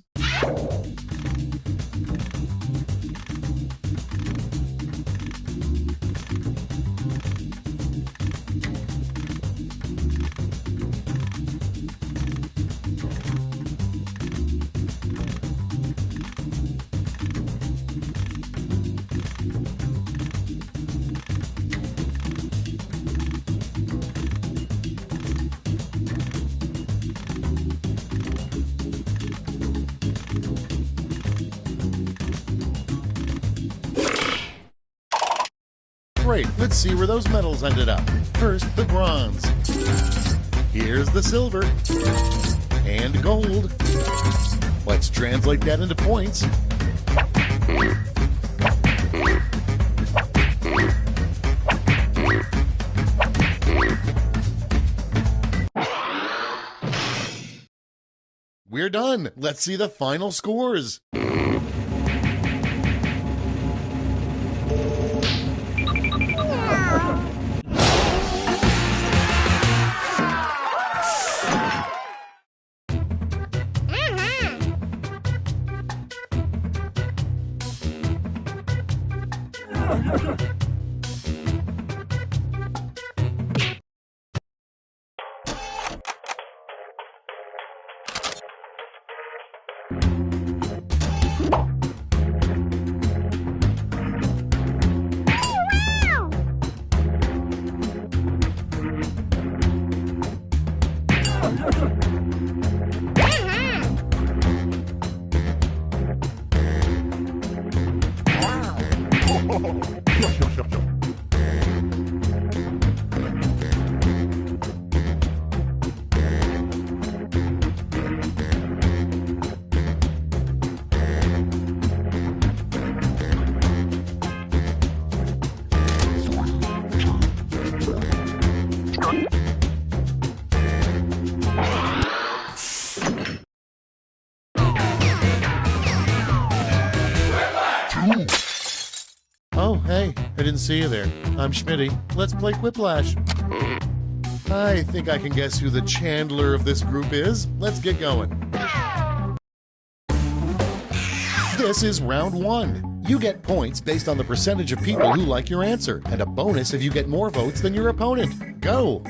Great, let's see where those medals ended up. First, the bronze. Here's the silver. And gold. Let's translate that into points. We're done. Let's see the final scores. Oh, hey, I didn't see you there. I'm Schmitty. Let's play Quiplash. I think I can guess who the Chandler of this group is. Let's get going. This is round 1. You get points based on the percentage of people who like your answer, and a bonus if you get more votes than your opponent. Go!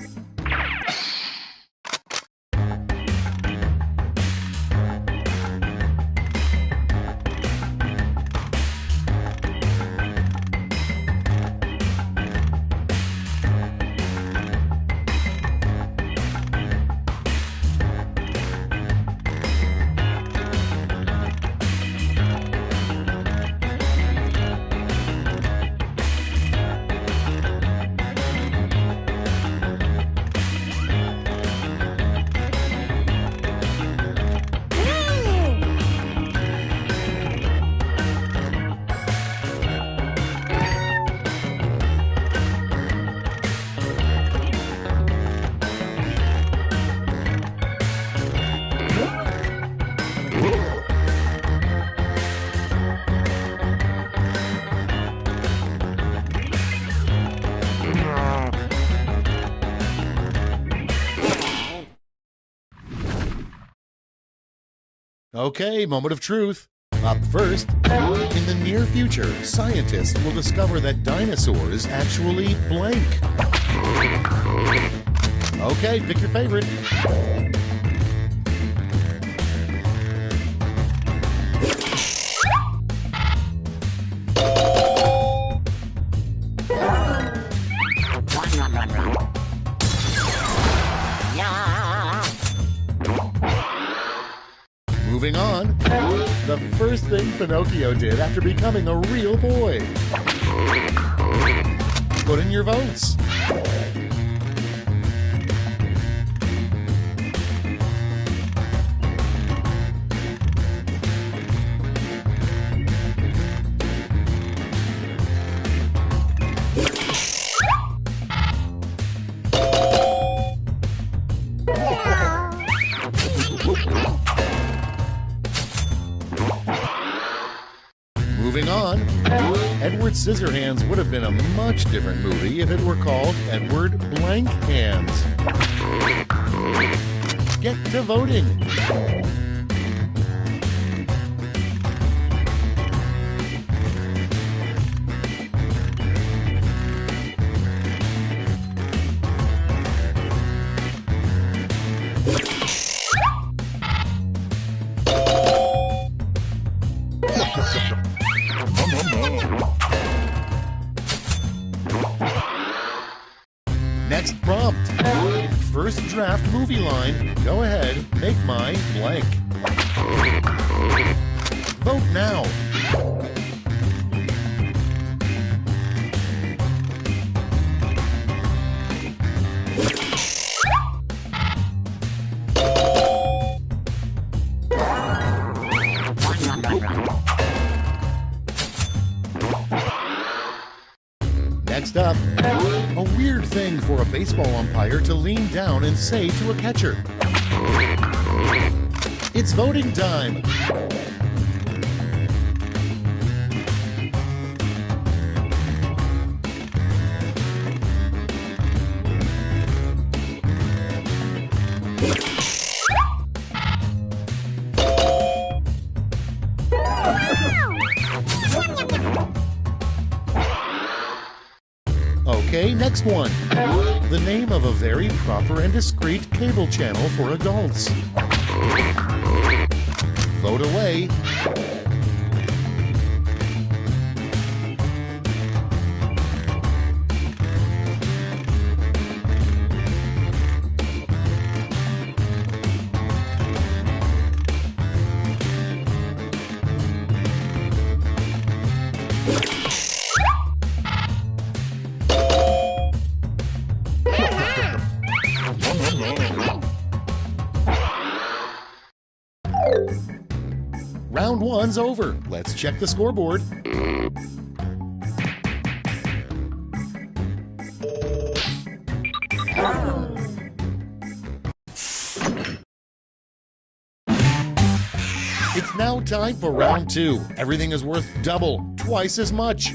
Okay, moment of truth. Up first, in the near future, scientists will discover that dinosaurs actually blink. Okay, pick your favorite. Moving on, the first thing Pinocchio did after becoming a real boy. Put in your votes. Moving on, Edward Scissorhands would have been a much different movie if it were called Edward Blank Hands. Get to voting. Next prompt. First draft movie line. Go ahead, make my blank. Vote now. Next up, a weird thing for a baseball umpire to lean down and say to a catcher. It's voting time. Okay, next one. The name of a very proper and discreet cable channel for adults. Vote away. Round one's over. Let's check the scoreboard. It's now time for round two. Everything is worth double, twice as much.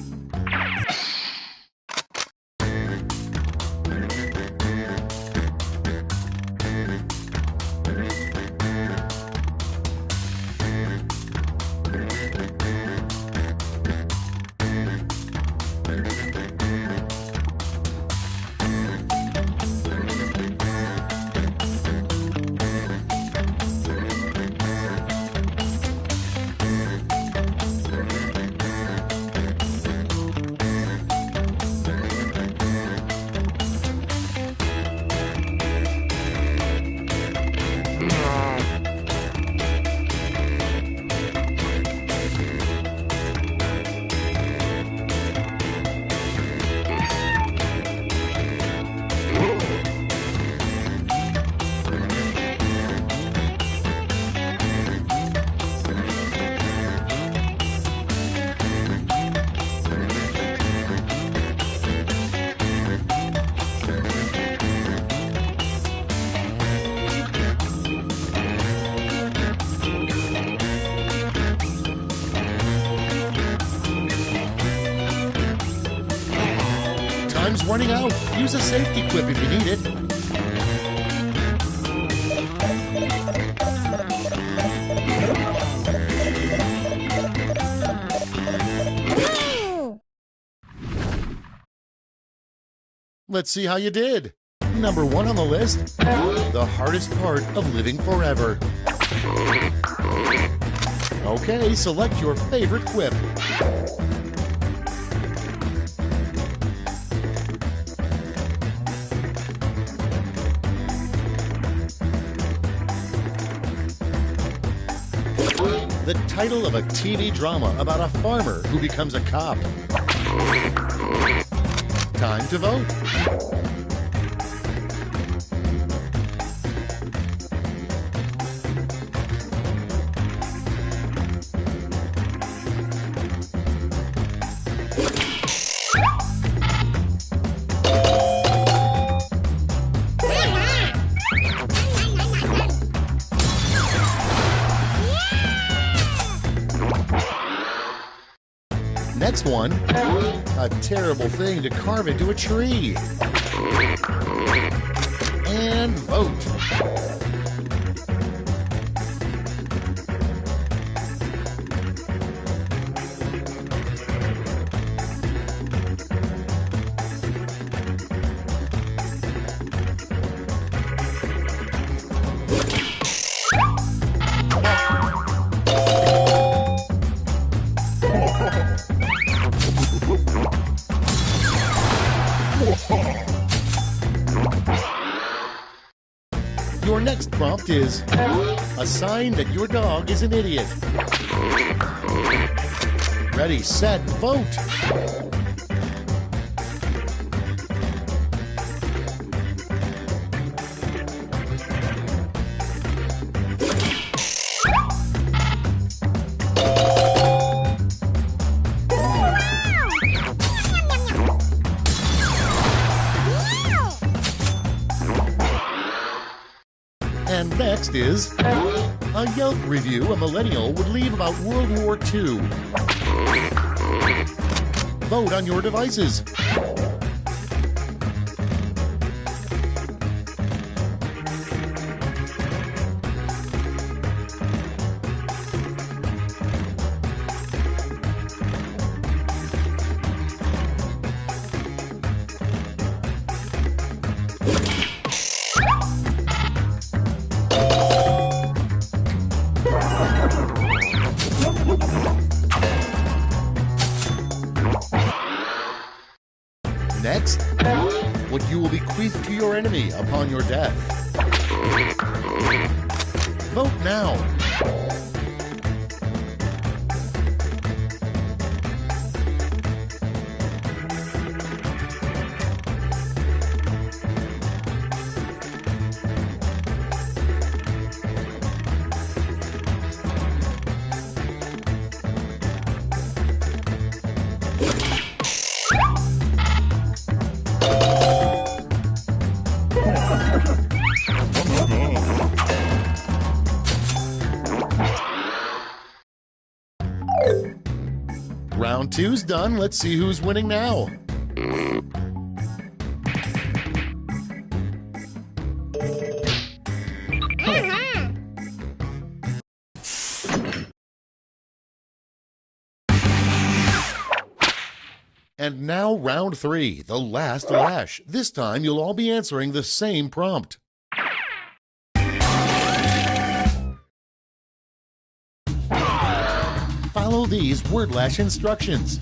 Time's running out. Use a safety quip if you need it. Let's see how you did. Number 1 on the list, the hardest part of living forever. Okay, select your favorite quip. The title of a TV drama about a farmer who becomes a cop. Time to vote. Next one, a terrible thing to carve into a tree. And vote. Your next prompt is a sign that your dog is an idiot. Ready, set, vote. And next is a Yelp review a millennial would leave about World War II. Vote on your devices. Next, what you will bequeath to your enemy upon your death. Vote now. Round 2's done. Let's see who's winning now. And now round 3, the last lash. This time you'll all be answering the same prompt. Follow these word lash instructions.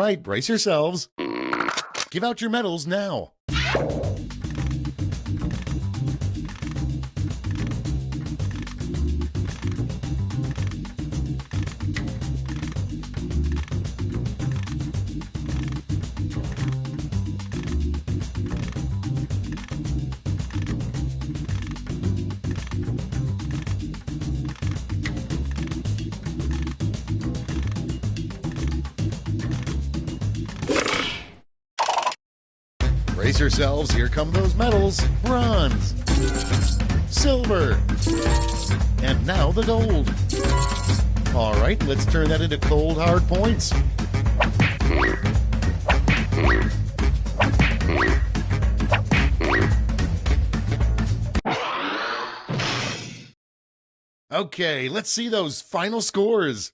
right, brace yourselves. Give out your medals now. Brace yourselves, here come those medals. Bronze, silver, and now the gold. All right, let's turn that into cold, hard points. Okay, let's see those final scores.